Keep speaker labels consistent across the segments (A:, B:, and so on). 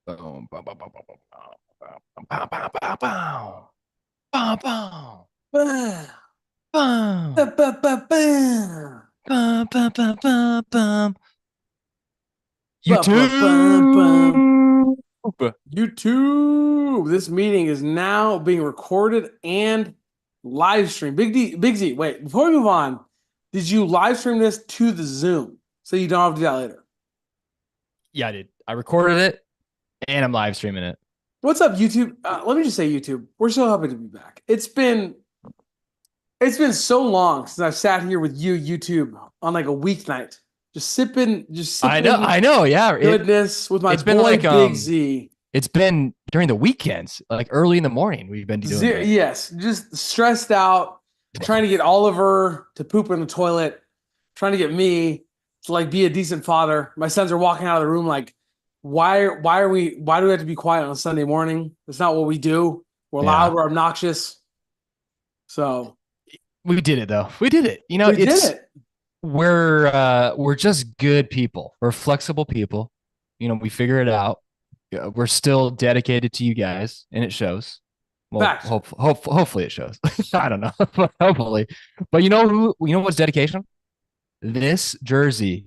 A: Boom, boom, boom, boom, boom, boom, boom, boom, boom, boom, boom, boom, boom,
B: Bah, bah,
A: boom,
B: bah, bah, bah.
A: boom, boom, boom, boom, boom.
B: Bah, bah, bah, bah.
A: YouTube.
B: YouTube. This meeting is now being recorded and live streamed. Big Z. Wait, before we move on, did you live stream this to the Zoom so you don't have to do that later?
A: Yeah, I did. I recorded it and I'm live streaming it.
B: What's up, YouTube? Let me just say, YouTube. We're so happy to be back. It's been so long since I've sat here with you, YouTube, on like a weeknight, just sipping
A: I know. Yeah,
B: goodness with my
A: it's been
B: boy
A: like
B: Big Z.
A: it's been during the weekends, like early in the morning. We've been doing
B: Zero,
A: this.
B: yes, just stressed out, trying to get Oliver to poop in the toilet, trying to get me to like be a decent father. My sons are walking out of the room like, why do we have to be quiet on a Sunday morning? That's not what we do. We're loud,
A: Yeah,
B: we're obnoxious. So
A: we did it though. We did it. You know,
B: we did
A: it's
B: it.
A: we're just good people. We're flexible people. You know, we figure it out. Yeah, we're still dedicated to you guys, and it shows. Well,
B: Fact.
A: hopefully it shows. I don't know, but hopefully. But you know who? You know what's dedication? This jersey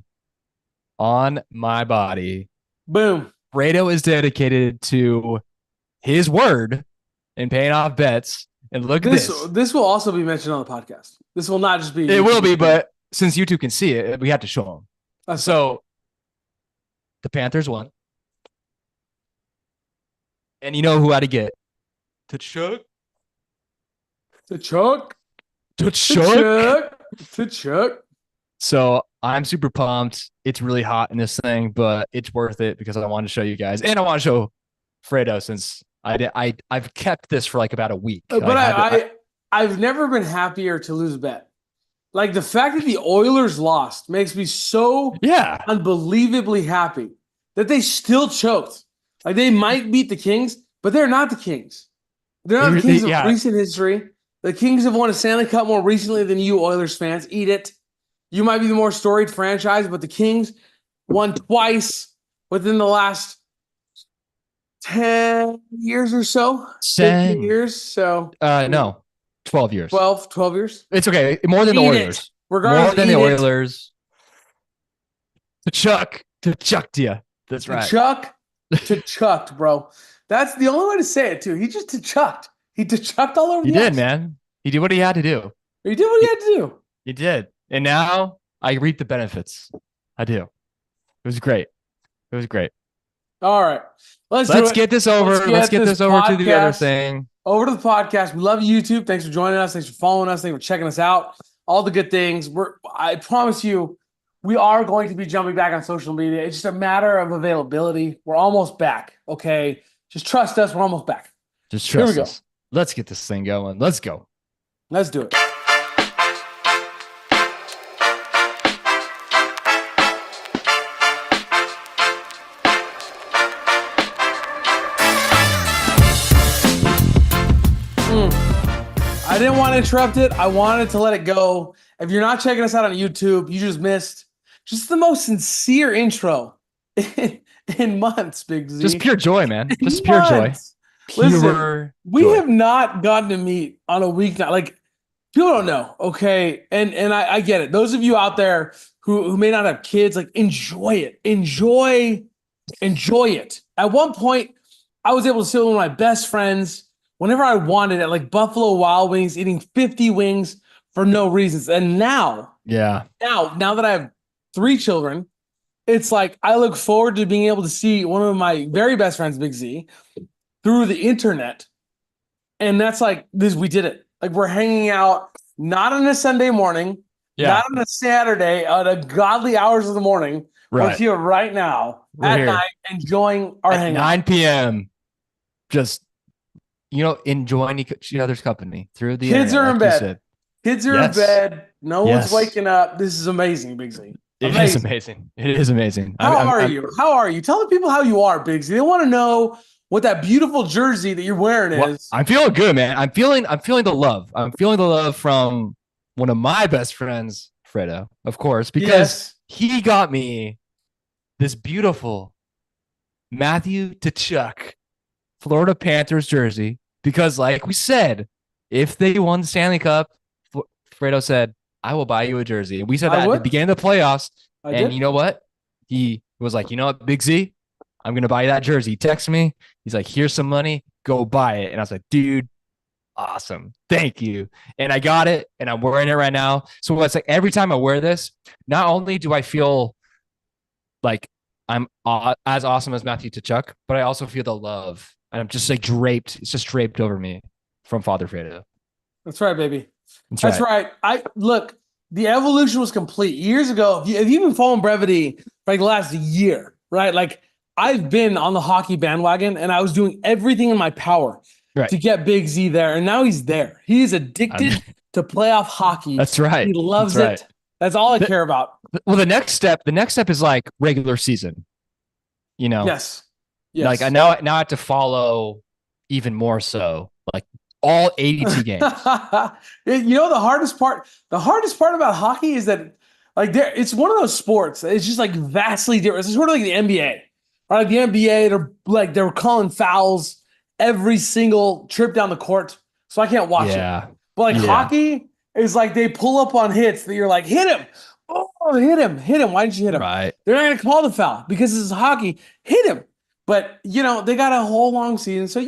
A: on my body.
B: Boom.
A: Fredo is dedicated to his word and paying off bets. And look at
B: This
A: this.
B: this will also be mentioned on the podcast. This will not just be
A: It will
B: YouTube.
A: be, but since you two can see it, we have to show them.
B: That's fair.
A: So the Panthers won. And you know who had to get to Chuck?
B: To Chuck,
A: To
B: to
A: Chuck.
B: Chuck, to Chuck.
A: So I'm super pumped. It's really hot in this thing, but it's worth it because I want to show you guys, and I want to show Fredo since I've kept this for like about a week. I
B: But
A: had to.
B: I've never been happier to lose a bet. Like the fact that the Oilers lost makes me so
A: Yeah,
B: unbelievably happy that they still choked. Like they might beat the Kings, but they're not the Kings. They're not the Kings of
A: yeah.
B: recent history. The Kings have won a Stanley Cup more recently than you Oilers fans. Eat it. You might be the more storied franchise, but the Kings won twice within the last 10 years or so, 15
A: 10.
B: years. So
A: No, 12 years.
B: 12 years.
A: It's okay. More than the
B: Eat it.
A: Oilers. More
B: Regardless,
A: than the
B: eat it.
A: Oilers. To Chuck to you. That's
B: To
A: right.
B: Chuck, to chucked, bro. That's the only way to say it, too. He just to chucked. He to chucked all over
A: He
B: the
A: did,
B: ice.
A: man. He did what he had to do.
B: He did what he
A: He,
B: had to do.
A: he did. And now I reap the benefits. I do. It was great. It was great.
B: All right. Let's do
A: Let's
B: it.
A: get this
B: Let's
A: over. Let's
B: get
A: get
B: this
A: this over to the other
B: podcast
A: thing.
B: over to the podcast. We love you, YouTube. Thanks for joining us. Thanks for following us. Thanks for checking us out. All the good things. I promise you, we are going to be jumping back on social media. It's just a matter of availability. We're almost back. Okay. Just trust us. We're almost back.
A: Just
B: Here we
A: trust
B: go.
A: us. Let's get this thing going. Let's go.
B: Let's do it. I didn't want to interrupt it. I wanted to let it go. If you're not checking us out on YouTube, you just missed just the most sincere intro in months, Big
A: Just
B: Z.
A: pure joy, man.
B: In
A: Just pure joy.
B: months. Listen,
A: Pure
B: we
A: joy.
B: have not gotten to meet on a weeknight. Like people don't know, okay? And I get it. Those of you out there who may not have kids, like enjoy it. Enjoy it. At one point, I was able to sit with one of my best friends whenever I wanted at like Buffalo Wild Wings, eating 50 wings for no reasons. And
A: Yeah.
B: now that I have three children, it's like I look forward to being able to see one of my very best friends, Big Z, through the internet. And that's like this, we did it. Like we're hanging out not on a Sunday morning, not
A: Yeah.
B: on a Saturday, at the godly hours of the morning. We're
A: Right.
B: here right now
A: We're
B: at
A: here
B: night enjoying our
A: at
B: hangout.
A: 9 p.m. Just, enjoying each other's company through the
B: Kids
A: internet,
B: are in
A: like you
B: bed.
A: said.
B: Kids are in
A: Yes.
B: bed. No one's
A: Yes.
B: waking up. This is amazing, Big Z.
A: It is
B: Amazing.
A: amazing. It is amazing.
B: How are you? How are you? Tell the people how you are, Big Z. They want to know what that beautiful jersey that you're wearing
A: Well,
B: is.
A: I'm feeling good, man. I'm feeling the love. I'm feeling the love from one of my best friends, Fredo, of course, because
B: Yes.
A: he got me this beautiful Matthew Tkachuk, Florida Panthers jersey, because like we said, if they won the Stanley Cup, Fredo said, I will buy you a jersey. And we said
B: I
A: that at the
B: would.
A: beginning of the playoffs.
B: I
A: And
B: did.
A: you know what? He was like, you know what, Big Z, I'm going to buy you that jersey. He texted me. He's like, here's some money. Go buy it. And I was like, dude, awesome. Thank you. And I got it and I'm wearing it right now. So it's like every time I wear this, not only do I feel like I'm as awesome as Matthew Tkachuk, but I also feel the love. And I'm just like draped. It's just draped over me from Father Fredo.
B: That's right, baby.
A: That's
B: That's
A: right.
B: right. I look, the evolution was complete years ago. If you've been following Brevity for like the last year, right? Like I've been on the hockey bandwagon and I was doing everything in my power
A: Right.
B: to get Big Z there. And now he's there. He is
A: I'm,
B: addicted to playoff hockey.
A: that's right.
B: He
A: That's
B: loves
A: right.
B: it. That's all I care about.
A: Well, the next step is like regular season, you know,
B: Yes.
A: like I
B: Yes.
A: now I have to follow even more so like all 82 games.
B: The hardest part about hockey is that like it's one of those sports. It's just like vastly different. It's sort of like the NBA. Right? Like the NBA, they're calling fouls every single trip down the court. So I can't watch it.
A: Yeah.
B: But like
A: Yeah.
B: hockey is like they pull up on hits that you're like, hit him. Oh, hit him. Hit him. Why didn't you hit him?
A: Right.
B: They're not gonna call the foul because this is hockey. Hit him. But they got a whole long season. So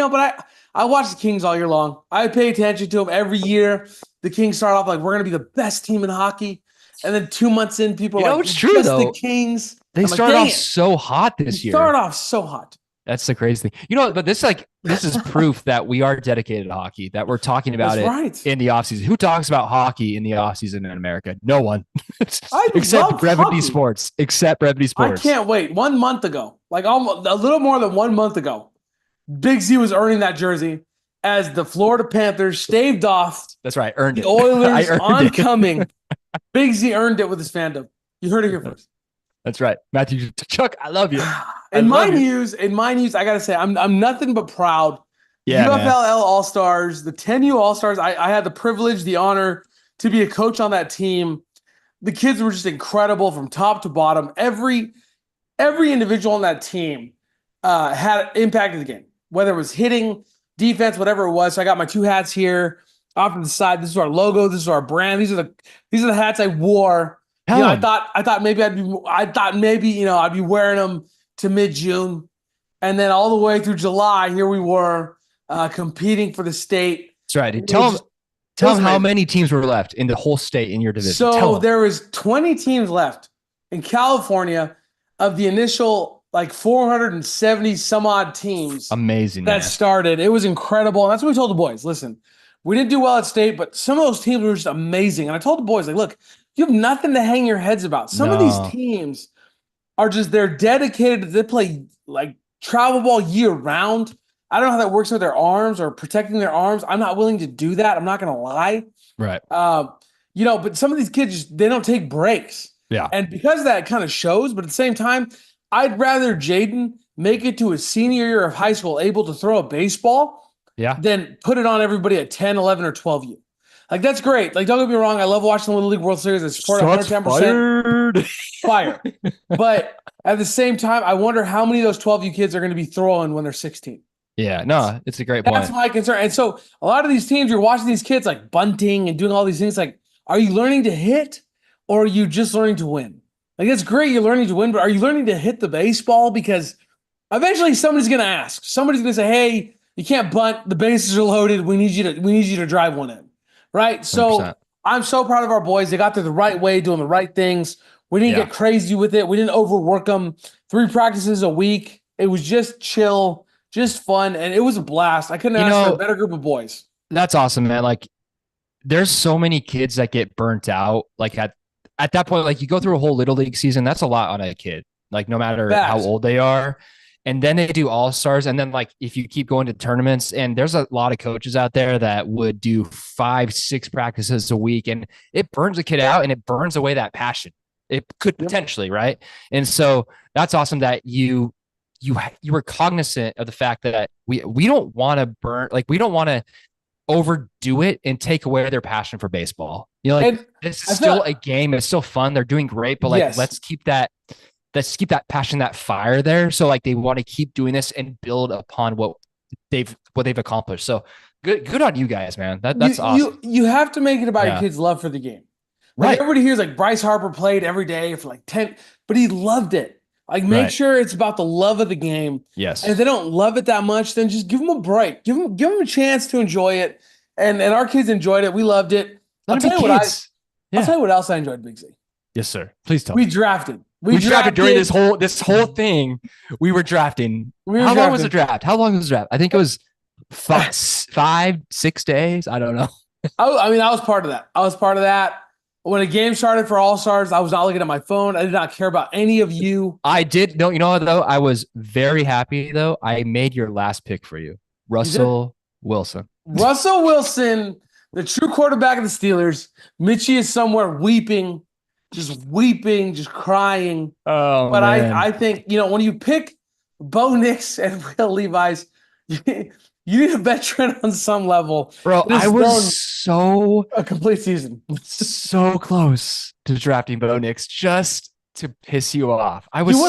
B: but I watch the Kings all year long. I pay attention to them every year. The Kings start off like we're gonna be the best team in hockey, and then 2 months in, people
A: You
B: are
A: know,
B: like,
A: it's
B: it's
A: true
B: just the
A: though.
B: Kings.
A: They
B: I'm like,
A: started
B: dang
A: off
B: it.
A: so hot
B: They
A: this
B: start
A: year.
B: off so hot.
A: That's the crazy thing. You know, but this is proof that we are dedicated to hockey, that we're talking about
B: That's
A: it
B: right.
A: in the offseason. Who talks about hockey in the offseason in America? No one.
B: I
A: Except
B: love
A: Brevity
B: hockey.
A: Sports. Except Brevity
B: I
A: Sports.
B: can't wait. 1 month ago, like almost a little more than 1 month ago, Big Z was earning that jersey as the Florida Panthers staved off
A: That's right. Earned
B: the
A: it. I
B: Oilers
A: earned it.
B: oncoming. Big Z earned it with his fandom. You heard it here first.
A: That's right. Matthew Chuck, I love you. I
B: In my
A: love you.
B: news, I gotta say, I'm nothing but proud. The
A: Yeah, man.
B: UFLL All Stars, the 10U All Stars. I had the privilege, the honor to be a coach on that team. The kids were just incredible from top to bottom. Every individual on that team had impacted the game, whether it was hitting, defense, whatever it was. So I got my two hats here off to the side. This is our logo. This is our brand. These are the hats I wore.
A: Tell
B: I
A: him.
B: thought maybe I'd be wearing them to mid-June, and then all the way through July. Here we were competing for the state.
A: That's right. Dude.
B: It was
A: Tell him how
B: amazing.
A: many teams were left in the whole state in your division. Tell
B: So
A: him.
B: there was 20 teams left in California of the initial like 470 some odd teams
A: Amazing,
B: that
A: man.
B: started. It was incredible. And that's what we told the boys. Listen, we didn't do well at state, but some of those teams were just amazing. And I told the boys, like, look, you have nothing to hang your heads about. Some of these
A: No.
B: teams they're dedicated. They play like travel ball year round. I don't know how that works with their arms or protecting their arms. I'm not willing to do that. I'm not going to lie.
A: Right.
B: But some of these kids, they don't take breaks.
A: Yeah.
B: And because of that, it kind of shows. But at the same time, I'd rather Jaden make it to his senior year of high school able to throw a baseball
A: Yeah.
B: than put it on everybody at 10, 11, or 12U. Like, that's great. Like, don't get me wrong. I love watching the Little League World Series. I support it 110% fire. But at the same time, I wonder how many of those 12U kids are going to be throwing when they're 16.
A: Yeah. No, it's a great
B: That's
A: point.
B: my concern. And so a lot of these teams, you're watching these kids like bunting and doing all these things. Like, are you learning to hit or are you just learning to win? Like, it's great you're learning to win, but are you learning to hit the baseball? Because eventually somebody's going to ask. Somebody's going to say, hey, you can't bunt. The bases are loaded. We need you to drive one in. Right? So
A: 100%.
B: I'm so proud of our boys. They got there the right way, doing the right things. We didn't get crazy with it. We didn't overwork them. 3 practices a week. It was just chill, just fun, and it was a blast. I couldn't ask for a better group of boys.
A: That's awesome, man. Like, there's so many kids that get burnt out. Like at that point, like you go through a whole little league season. That's a lot on a kid. Like no matter how old they are. And then they do all stars. And then like, if you keep going to tournaments, and there's a lot of coaches out there that would do 5, 6 practices a week, and it burns a kid out and it burns away that passion. It could potentially, right? And so that's awesome that you were cognizant of the fact that we don't want to burn, like we don't want to overdo it and take away their passion for baseball. You know, like this is still a game. It's still fun. They're doing great, but like, let's keep that let's keep that passion, that fire there. So like they want to keep doing this and build upon what they've accomplished. So good on you guys, man. That's awesome.
B: You have to make it about your
A: Yeah.
B: kids' love for the game. Like
A: Right.
B: everybody hears like Bryce Harper played every day for like 10, but he loved it. Like make
A: Right.
B: sure it's about the love of the game. And if
A: Yes.
B: they don't love it that much, then just give them a break. Give them a chance to enjoy it. And our kids enjoyed it. We loved it.
A: Let them be kids.
B: I'll tell
A: Yeah.
B: you what else I enjoyed, Big Z.
A: Yes, sir. Please tell
B: We
A: me.
B: drafted.
A: We drafted during this whole thing. We were drafting. How long was the draft? How long was the draft? I think it was 5, 6 days. I don't know.
B: I mean, I was part of that. I was part of that. When a game started for All Stars, I was not looking at my phone. I did not care about any of you.
A: I did. No, you know what, though? I was very happy, though. I made your last pick for you. Russell Wilson.
B: Russell Wilson, the true quarterback of the Steelers. Mitchie is somewhere weeping, just crying.
A: Oh,
B: but
A: man.
B: I think, when you pick Bo Nix and Will Levis, you need a veteran on some level.
A: Bro, I was so
B: a complete season.
A: So close to drafting Bo Nix just to piss you off. I was
B: you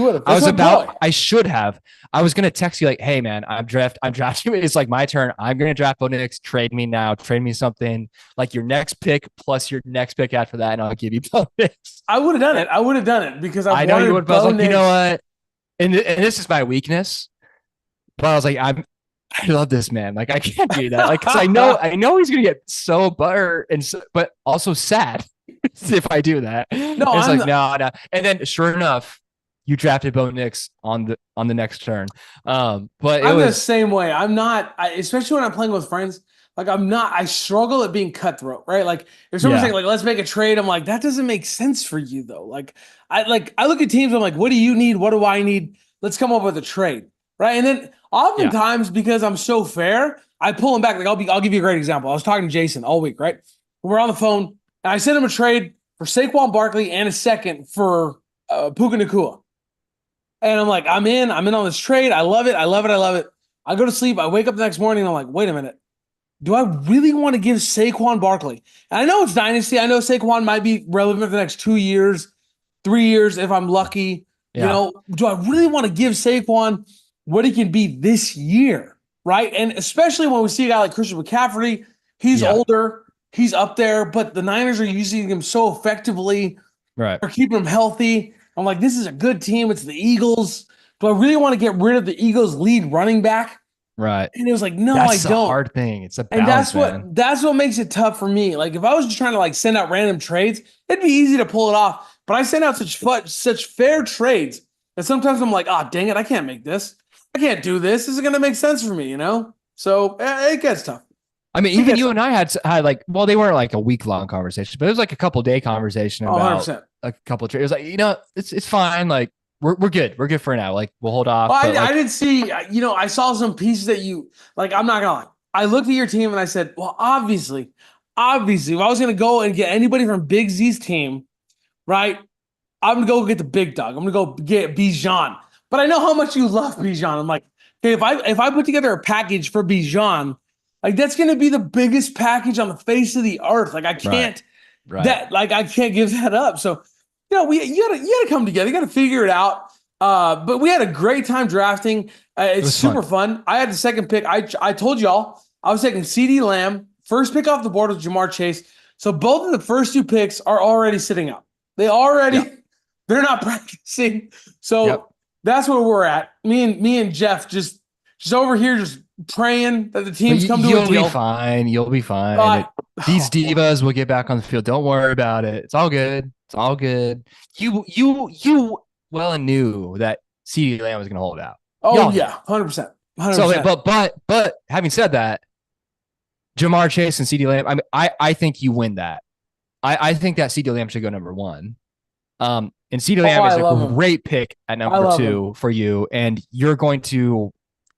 B: would have.
A: I should have. I was gonna text you like, hey man, I'm drafting. It's like my turn. I'm gonna draft Bo Nix. Trade me now. Trade me something like your next pick plus your next pick after that, and I'll give you Bo Nix.
B: I would have done it because
A: I know you would. But I was like, you know what? And this is my weakness. But I was like, I love this man. Like I can't do that. Like, cause I know he's gonna get so buttered but also sad if I do that. No, it's no. And then sure enough, you drafted Bo Nix on the next turn. But
B: I'm the same way. I'm not, especially when I'm playing with friends. Like I struggle at being cutthroat, right? Like if someone's saying like, let's make a trade, I'm like, that doesn't make sense for you though. Like I look at teams, I'm like, what do you need? What do I need? Let's come up with a trade. Right. And then oftentimes because I'm so fair, I pull him back. Like I'll give you a great example. I was talking to Jason all week, right? We're on the phone and I sent him a trade for Saquon Barkley and a second for Puka Nacua. And I'm like, I'm in on this trade. I love it. I go to sleep. I wake up the next morning and I'm like, wait a minute. Do I really want to give Saquon Barkley? And I know it's dynasty. I know Saquon might be relevant for the next 2 years, 3 years if I'm lucky.
A: Yeah.
B: Do I really want to give Saquon what he can be this year, right? And especially when we see a guy like Christian McCaffrey, he's older, he's up there, but the Niners are using him so effectively.
A: Right.
B: They're keeping him healthy. I'm like, this is a good team. It's the Eagles. Do I really want to get rid of the Eagles' lead running back?
A: Right.
B: And it was like, no,
A: that's
B: I don't.
A: That's a hard thing. It's a balance,
B: and that's what makes it tough for me. Like if I was just trying to like send out random trades, it'd be easy to pull it off. But I send out such fair trades that sometimes I'm like, oh, dang it, I can't make this. I can't do this. This is going to make sense for me, So it gets tough.
A: I mean, even you and I had like, well, they weren't like a week-long conversation, but it was like a couple-day conversation about a couple of trades. It was like, it's fine. Like we're good. We're good for now. Like we'll hold off.
B: Well, I didn't see, I saw some pieces that you like. I'm not gonna lie. I looked at your team and I said, well, obviously, if I was going to go and get anybody from Big Z's team, right? I'm going to go get the big dog. I'm going to go get Bijan. But I know how much you love Bijan. I'm like, okay, if I put together a package for Bijan, like that's going to be the biggest package on the face of the earth. Like I can't I can't give that up. So, you gotta come together. You got to figure it out. But we had a great time drafting. It's super fun. I had the second pick. I told y'all I was taking CeeDee Lamb. First pick off the board was Jamar Chase. So both of the first two picks are already sitting up. They're not practicing. So that's where we're at. Me and Jeff just over here just praying that the teams come to a deal.
A: You'll be fine. These divas will get back on the field. Don't worry about it. It's all good. You well and knew that CeeDee Lamb was going to hold out.
B: Oh yeah, 100%.
A: So, but having said that, Jamar Chase and CeeDee Lamb. I think you win that. I think that CeeDee Lamb should go number one. And CeeDee Lamb is a great pick at number 2 for you, and you're going to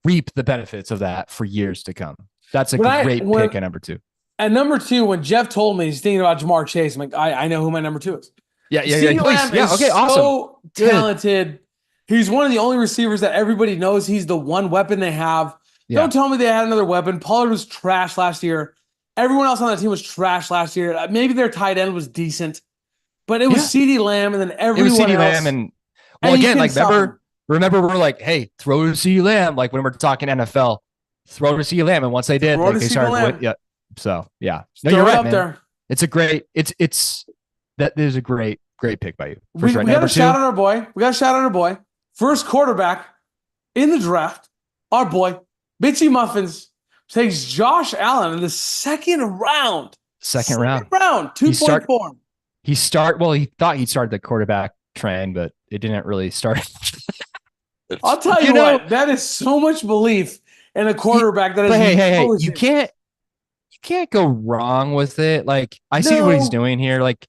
A: reap the benefits of that for years to come. That's a great pick at number 2.
B: At number 2, when Jeff told me he's thinking about Jamar Chase, I'm like, I know who my number 2 is. CeeDee Lamb is
A: okay, awesome.
B: So talented. He's one of the only receivers that everybody knows he's the one weapon they have. Yeah. Don't tell me they had another weapon. Pollard was trash last year. Everyone else on that team was trash last year. Maybe their tight end was decent. But it was CeeDee Lamb, and then everyone else.
A: Lamb, and Well,
B: And you
A: again,
B: can
A: like
B: stop him.
A: remember, we're like, hey, throw to CeeDee Lamb. Like when we're talking NFL, throw to CeeDee Lamb, and once they did,
B: Throw
A: like
B: to
A: they
B: CeeDee
A: started.
B: Lamb.
A: Yeah. So yeah, no,
B: Throw
A: you're
B: it
A: right,
B: up
A: man.
B: there.
A: It's a great. It's that is a great pick by you. For
B: We
A: sure.
B: got
A: Number
B: to shout
A: two.
B: out our boy. We got to shout out our boy. First quarterback in the draft, our boy, Bitchy Muffins, takes Josh Allen in the second round.
A: Second round.
B: 2.4.
A: He thought he started the quarterback trend, but it didn't really start.
B: I'll tell you what, that is so much belief in a quarterback that is.
A: But hey, you can't go wrong with it. Like I see what he's doing here. Like,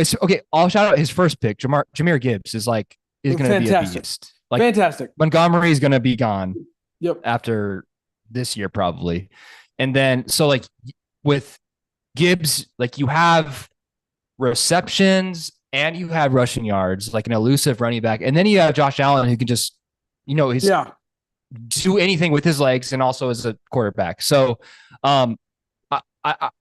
A: okay, I'll shout out his first pick. Jahmyr Gibbs is going to be a beast. Like
B: fantastic.
A: Montgomery is going to be gone.
B: Yep.
A: After this year probably, and then so like with Gibbs, like you have receptions and you have rushing yards, like an elusive running back, and then you have Josh Allen who can just do anything with his legs and also as a quarterback. So I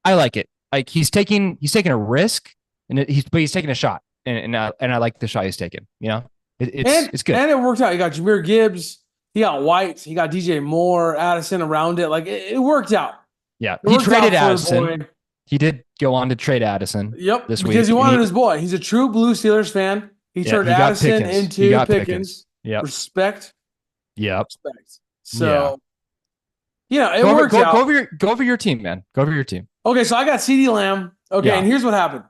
A: like it. Like he's taking a risk and he's taking a shot, and I like the shot he's taking. You know, it's good,
B: and it worked out. You got Jahmyr Gibbs, he got White, he got DJ Moore, Addison around it. Like it worked out.
A: Yeah, he traded Addison. He did go on to trade Addison.
B: Yep,
A: this week
B: because he wanted his boy. He's a true Blue Steelers fan. He turned Addison into Pickens.
A: Yeah,
B: respect.
A: Yep.
B: Respect. So, it worked out.
A: Go over your team, man. Go over your team.
B: Okay, so I got CeeDee Lamb. Okay, and here's what happened.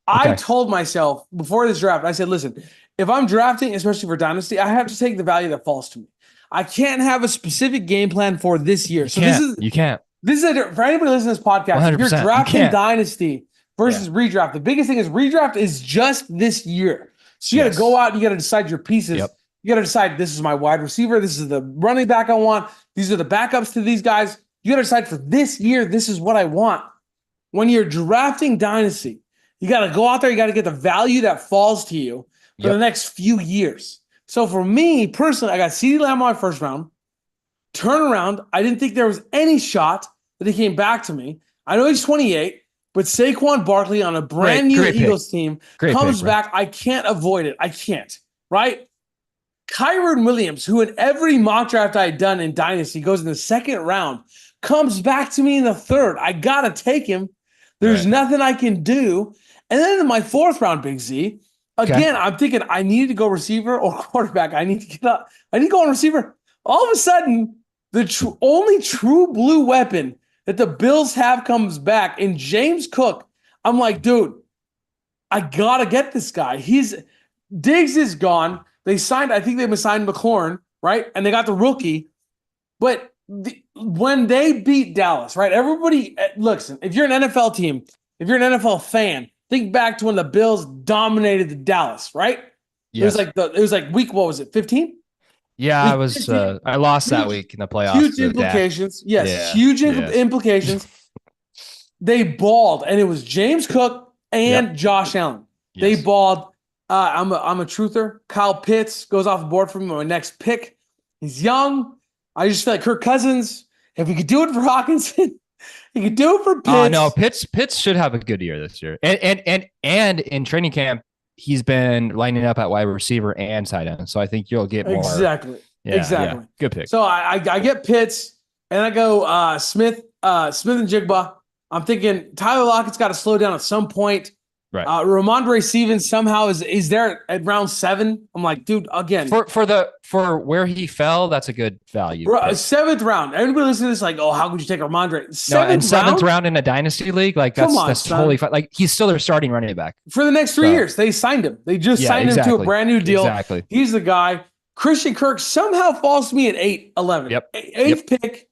B: I told myself before this draft, I said, listen, if I'm drafting, especially for Dynasty, I have to take the value that falls to me. I can't have a specific game plan for this year.
A: You can't.
B: This is for anybody listening to this podcast. If you're drafting Dynasty versus redraft, the biggest thing is redraft is just this year. So you got to go out and you got to decide your pieces.
A: Yep.
B: You got to decide this is my wide receiver. This is the running back I want. These are the backups to these guys. You got to decide for this year, this is what I want. When you're drafting Dynasty, you got to go out there. You got to get the value that falls to you for the next few years. So for me personally, I got CeeDee Lamb on my first round. Turn around. I didn't think there was any shot that he came back to me. I know he's 28, but Saquon Barkley on a brand new Eagles team comes back. I can't avoid it. I can't, right? Kyron Williams, who in every mock draft I had done in Dynasty goes in the second round, comes back to me in the third. I got to take him. There's nothing I can do. And then in my fourth round, Big Z, again, I'm thinking I need to go receiver or quarterback. I need to get up. I need to go on receiver. All of a sudden, the only true blue weapon that the Bills have comes back in James Cook. I'm like, dude, I got to get this guy. Diggs is gone. I think they've signed McLaurin, right? And they got the rookie. But when they beat Dallas, right? Everybody, listen, if you're an NFL team, if you're an NFL fan, think back to when the Bills dominated the Dallas, right? Yes. It was like week, what was it, 15?
A: Yeah, I lost that week in the playoffs.
B: Huge implications. Yes, huge implications. They balled, and it was James Cook and Josh Allen. Yes. They balled. I'm a truther. Kyle Pitts goes off the board for me. My next pick. He's young. I just feel like Kirk Cousins. If we could do it for Hawkinson, he could do it for Pitts.
A: No, Pitts should have a good year this year. And in training camp, he's been lining up at wide receiver and tight end. So I think you'll get more.
B: Exactly.
A: Yeah. Good pick.
B: So I get Pitts and I go Smith and Jigba. I'm thinking Tyler Lockett's got to slow down at some point.
A: Right.
B: Ramondre Stevens somehow is there at round 7. I'm like, dude, again.
A: For where he fell, that's a good value.
B: 7th round. Everybody listening to this like, oh, how could you take Ramondre?
A: 7th round in a dynasty league, like that's totally fine. Like he's still their starting running back.
B: For the next 3 years, they signed him. They just signed him to a brand new deal.
A: Exactly.
B: He's the guy. Christian Kirk somehow falls to me at 11.
A: Yep.
B: 8th pick,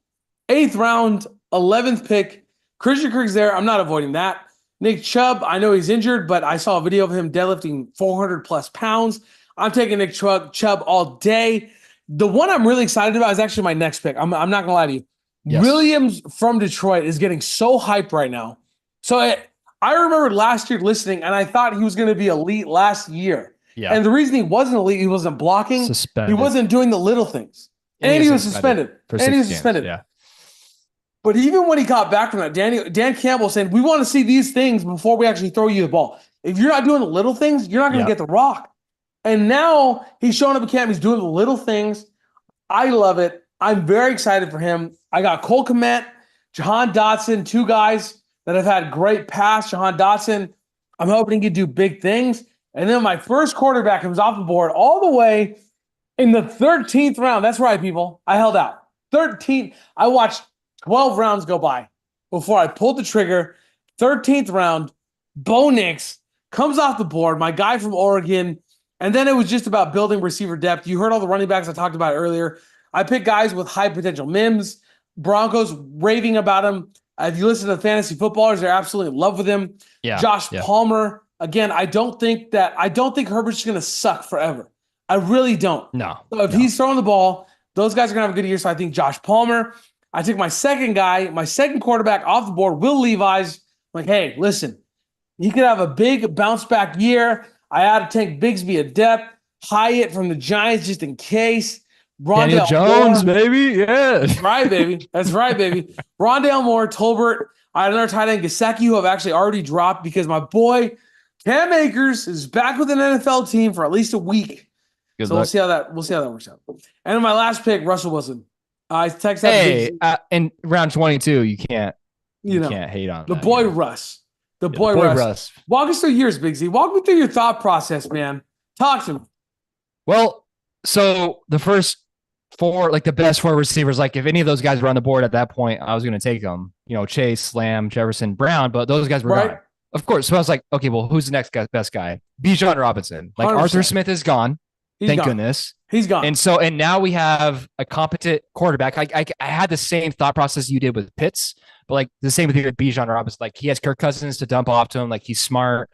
B: 8th round, 11th pick. Christian Kirk's there. I'm not avoiding that. Nick Chubb, I know he's injured, but I saw a video of him deadlifting 400 plus pounds. I'm taking Nick Chubb all day. The one I'm really excited about is actually my next pick. I'm not going to lie to you. Yes. Williams from Detroit is getting so hyped right now. So I remember last year listening, and I thought he was going to be elite last year. Yeah. And the reason he wasn't elite, he wasn't blocking. Suspended. He wasn't doing the little things. And he was suspended.
A: Yeah.
B: But even when he got back from that, Dan Campbell saying, we want to see these things before we actually throw you the ball. If you're not doing the little things, you're not going to get the rock. And now he's showing up at camp. He's doing the little things. I love it. I'm very excited for him. I got Cole Kmet, Jahan Dotson, two guys that have had great pass. Jahan Dotson, I'm hoping he can do big things. And then my first quarterback comes off the board all the way in the 13th round. That's right, people. I held out. 13th. I watched 12 rounds go by before I pulled the trigger. 13th round, Bo Nix comes off the board, my guy from Oregon. And then it was just about building receiver depth. You heard all the running backs I talked about earlier. I picked guys with high potential. Mims, Broncos raving about him. If you listen to the fantasy footballers, they're absolutely in love with him.
A: Yeah.
B: Josh Palmer. Again, I don't think Herbert's just going to suck forever. I really don't.
A: No.
B: So if he's throwing the ball, those guys are going to have a good year. So I think Josh Palmer. I took my second guy, my second quarterback off the board, Will Levis. Like, hey, listen, he could have a big bounce back year. I had to take Bigsby at depth, Hyatt from the Giants just in case.
A: Daniel Jones, baby. Yeah.
B: That's right, baby. That's right, baby. Rondale Moore, Tolbert. I had another tight end, Gesicki, who I've actually already dropped because my boy Cam Akers is back with an NFL team for at least a week.
A: Good
B: so
A: luck.
B: we'll see how that works out. And in my last pick, Russell Wilson. I texted
A: in round 22, you can't hate on
B: the boy Russ. The boy Russ. Walk us through yours, Big Z. Walk me through your thought process, man. Talk to me.
A: Well, so the first four, like the best four receivers, like if any of those guys were on the board at that point, I was going to take them. Chase, Slam, Jefferson, Brown, but those guys were gone. Of course. So I was like, okay, well, who's the next best guy? Bijan Robinson. Like 100%. Arthur Smith is gone. Thank goodness.
B: He's gone.
A: And now we have a competent quarterback. I had the same thought process you did with Pitts, but like the same with Bijan Robinson. Like he has Kirk Cousins to dump off to him. Like he's smart.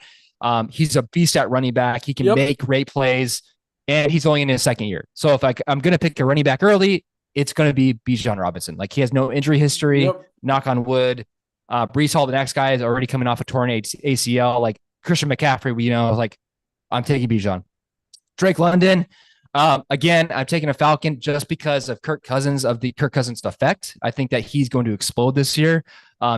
A: He's a beast at running back. He can make great plays, and he's only in his second year. So if I'm going to pick a running back early, it's going to be Bijan Robinson. Like he has no injury history. Knock on wood. Breece Hall, the next guy, is already coming off a torn ACL. Like Christian McCaffrey, like I'm taking Bijan. Drake London. Again, I'm taking a Falcon just because of Kirk Cousins, of the Kirk Cousins effect. I think that he's going to explode this year.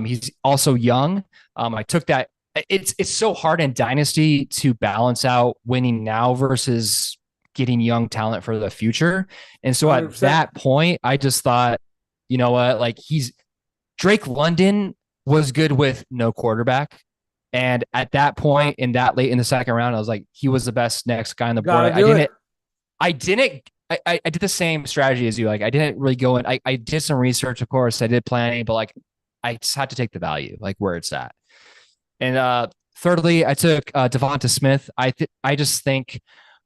A: He's also young. I took that. It's so hard in Dynasty to balance out winning now versus getting young talent for the future. And so 100%. At that point, I just thought, you know what, like Drake London was good with no quarterback. And at that point, in that late in the second round, I was like, he was the best next guy on the board. I did the same strategy as you. Like I didn't really go in. I did some research, of course. I did planning, but like I just had to take the value, like where it's at. And thirdly, I took Devonta Smith. I just think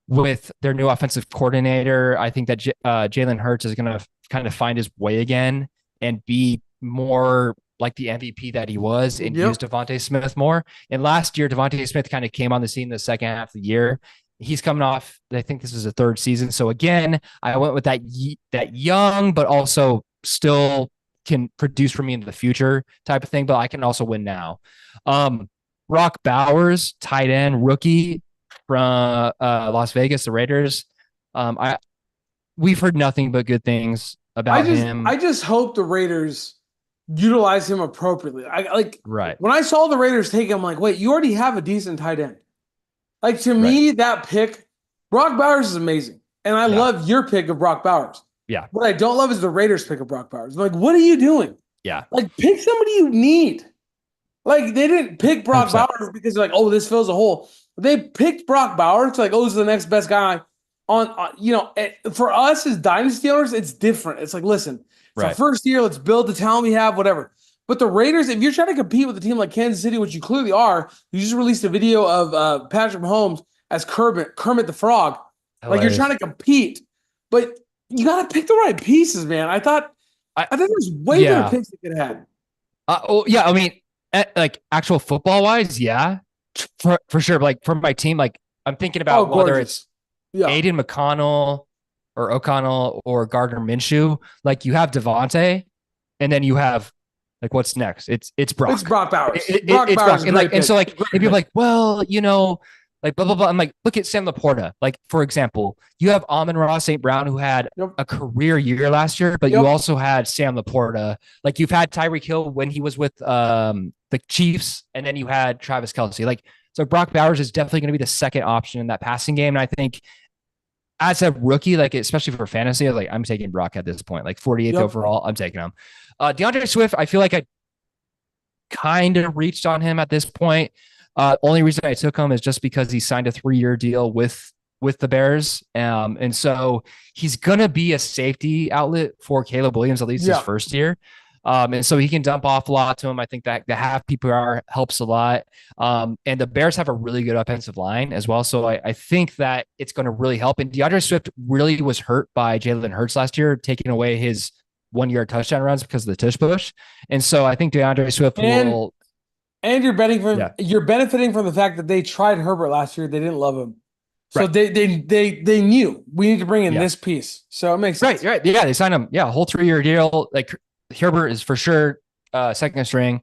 A: with their new offensive coordinator, I think that Jalen Hurts is going to kind of find his way again and be more like the MVP that he was and use Devonta Smith more. And last year, Devonta Smith kind of came on the scene the second half of the year. He's coming off, I think this is a third season. So again, I went with that young, but also still can produce for me in the future type of thing, but I can also win now. Brock Bowers, tight end, rookie from Las Vegas, the Raiders. We've heard nothing but good things about him.
B: I just hope the Raiders utilize him appropriately.
A: Right.
B: When I saw the Raiders take him, I'm like, wait, you already have a decent tight end. Like to me, that pick, Brock Bowers is amazing. And I love your pick of Brock Bowers.
A: Yeah.
B: What I don't love is the Raiders pick of Brock Bowers. Like, what are you doing?
A: Yeah.
B: Like, pick somebody you need. Like, they didn't pick Brock 100%. Bowers because they're like, oh, this fills a hole. They picked Brock Bowers like, oh, this is the next best guy for us as dynasty owners, it's different. It's like, listen, it's our first year. Let's build the talent we have, whatever. But the Raiders, if you're trying to compete with a team like Kansas City, which you clearly are, you just released a video of Patrick Mahomes as Kermit the Frog. Hilarious. Like you're trying to compete, but you got to pick the right pieces, man. I think there's way better picks they could have had.
A: I mean, like actual football wise, for sure. But like for my team, like I'm thinking about whether it's Aiden McConnell or O'Connell or Gardner Minshew. Like you have Devontae, and then you have like what's next? It's Brock.
B: It's Brock Bowers.
A: Brock Bowers. And so like people are like, well, like blah blah blah. I'm like, look at Sam Laporta. Like for example, you have Amon-Ra St. Brown who had a career year last year, but you also had Sam Laporta. Like you've had Tyreek Hill when he was with the Chiefs, and then you had Travis Kelce. Like So Brock Bowers is definitely going to be the second option in that passing game. And I think as a rookie, like especially for fantasy, like I'm taking Brock at this point, like 48th
B: Yep.
A: overall. I'm taking him. DeAndre Swift, I feel like I kind of reached on him at this point. Only reason I took him is just because he signed a 3-year deal with the Bears. And so he's going to be a safety outlet for Caleb Williams, at least his first year. And so he can dump off a lot to him. I think that the half PPR helps a lot. And the Bears have a really good offensive line as well. So I think that it's going to really help. And DeAndre Swift really was hurt by Jalen Hurts last year, taking away his 1-yard touchdown runs because of the tush push. And so I think DeAndre Swift will.
B: And you're you're benefiting from the fact that they tried Herbert last year. They didn't love him. So right. they knew we need to bring in this piece. So it makes sense.
A: Right. Yeah, they signed him. Yeah, a whole 3-year deal. Like Herbert is for sure second string.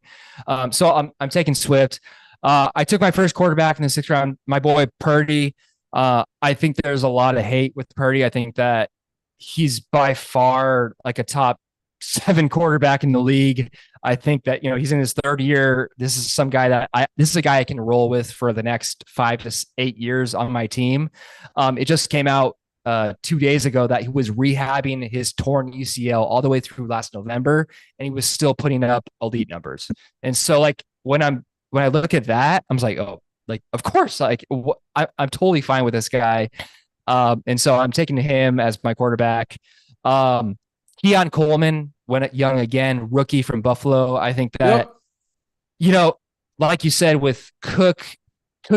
A: So I'm taking Swift. I took my first quarterback in the 6th round, my boy Purdy. I think there's a lot of hate with Purdy. I think that he's by far like a top 7 quarterback in the league. I think that, he's in his 3rd year. This is a guy I can roll with for the next 5 to 8 years on my team. It just came out 2 days ago that he was rehabbing his torn UCL all the way through last November, and he was still putting up elite numbers. And so like when I look at that, I'm like, oh, like, of course, like I'm totally fine with this guy. And so I'm taking him as my quarterback. Keon Coleman went young again, rookie from Buffalo. I think that, like you said, with Cook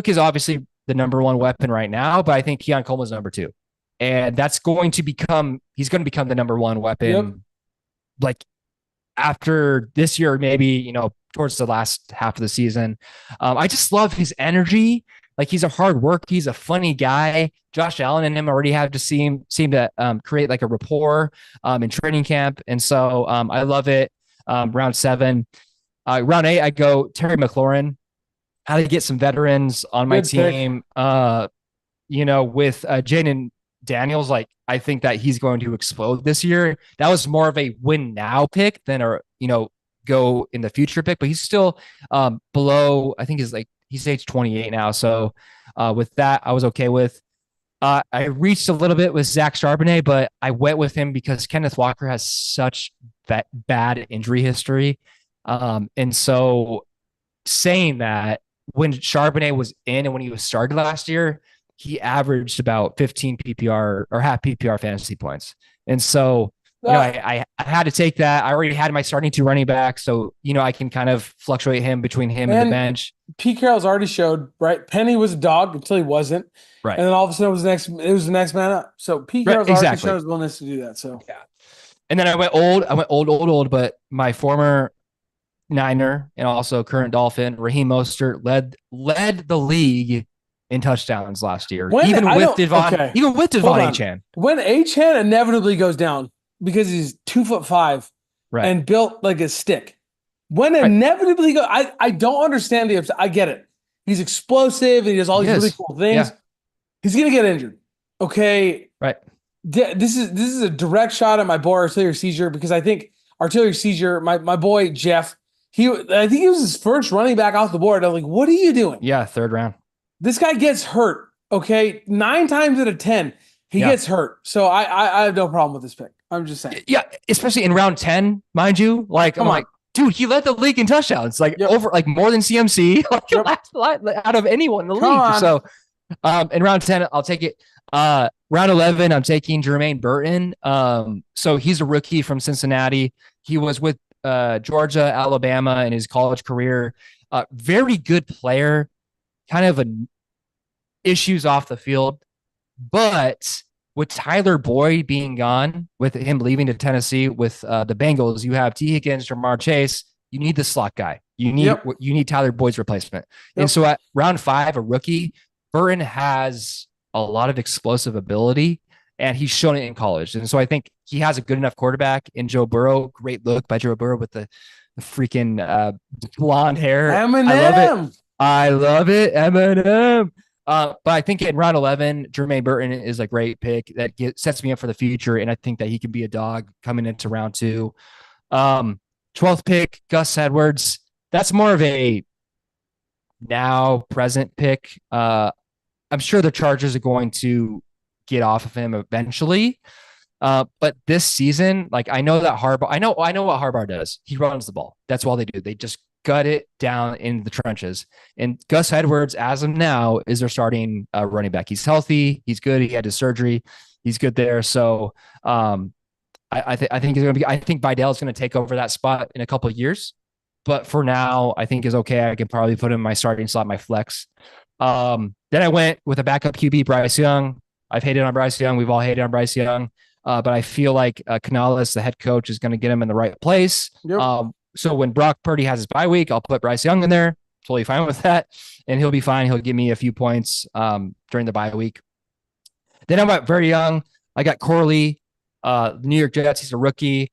A: is obviously the number 1 weapon right now, but I think Keon Coleman's number 2. And he's going to become the number 1 weapon, like after this year, maybe, towards the last half of the season. I just love his energy. Like he's a hard worker. He's a funny guy. Josh Allen and him already have to seem to create like a rapport in training camp. And so I love it. Round 7. Round 8, I go Terry McLaurin. How to get some veterans on my team. With Jaden Daniels, like I think that he's going to explode this year. That was more of a win now pick than go in the future pick, but he's still below, I think he's age 28 now. So with that, I was okay with. I reached a little bit with Zach Charbonnet, but I went with him because Kenneth Walker has such bad injury history. And so saying that, when Charbonnet was in and when he was started last year, he averaged about 15 PPR or half PPR fantasy points. And so, I had to take that. I already had my starting 2 running back. So, I can kind of fluctuate him between him and the bench.
B: Pete Carroll's already showed, right? Penny was a dog until he wasn't.
A: Right.
B: And then all of a sudden it was the next man up. So Pete Carroll's already showed his willingness to do that. So
A: yeah. And then I went old, but my former Niner and also current Dolphin, Raheem Mostert led the league in touchdowns last year. Even with Devon Achane.
B: When Achane inevitably goes down because he's 2'5", right, and built like a stick. When inevitably go, I don't understand the upset. I get it. He's explosive and he does all these really cool things. Yeah. He's gonna get injured. Okay.
A: Right.
B: This is a direct shot at my boy Artillery Seizure, because I think Artillery Seizure, my boy Jeff, I think he was his first running back off the board. I'm like, what are you doing?
A: Yeah, 3rd round.
B: This guy gets hurt. Okay. 9 times out of 10, he gets hurt. So I have no problem with this pick. I'm just saying.
A: Yeah, especially in round 10, mind you. Like, I'm like, dude, he led the league in touchdowns, like over like more than CMC, like out of anyone in the league. So in round 10, I'll take it. Round 11, I'm taking Jermaine Burton. So he's a rookie from Cincinnati. He was with Georgia, Alabama in his college career. Very good player, kind of issues off the field. But with Tyler Boyd being gone, with him leaving to Tennessee with the Bengals, you have T. Higgins, Jamar Chase. You need the slot guy. You need Tyler Boyd's replacement. And so at round 5, a rookie, Burton has a lot of explosive ability, and he's shown it in college. And so I think he has a good enough quarterback in Joe Burrow. Great look by Joe Burrow with the freaking blonde hair.
B: Eminem.
A: I love it. Eminem. But I think in round 11, Jermaine Burton is a great pick that sets me up for the future. And I think that he can be a dog coming into round 2. 12th pick, Gus Edwards. That's more of a now present pick. I'm sure the Chargers are going to get off of him eventually. But this season, like I know that Harbaugh, I know what Harbaugh does. He runs the ball. That's all they do. They just gut it down in the trenches. And Gus Edwards, as of now, is their starting running back. He's healthy. He's good. He had his surgery. He's good there. So I think he's going to be. I think Vidal is going to take over that spot in a couple of years. But for now, I think is okay. I can probably put him in my starting slot, my flex. Then I went with a backup QB, Bryce Young. I've hated on Bryce Young. We've all hated on Bryce Young. But I feel like Canales, the head coach, is going to get him in the right place.
B: Yep.
A: So when Brock Purdy has his bye week, I'll put Bryce Young in there. Totally fine with that. And he'll be fine. He'll give me a few points during the bye week. Then I went very young. I got Corley, New York Jets. He's a rookie.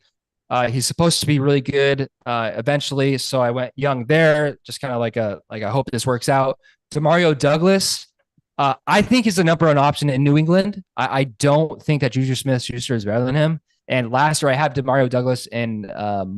A: He's supposed to be really good eventually. So I went young there, just kind of like I hope this works out. Demario Douglas, I think he's the number one option in New England. I don't think that Juju Smith-Schuster is better than him. And last year I had Demario Douglas in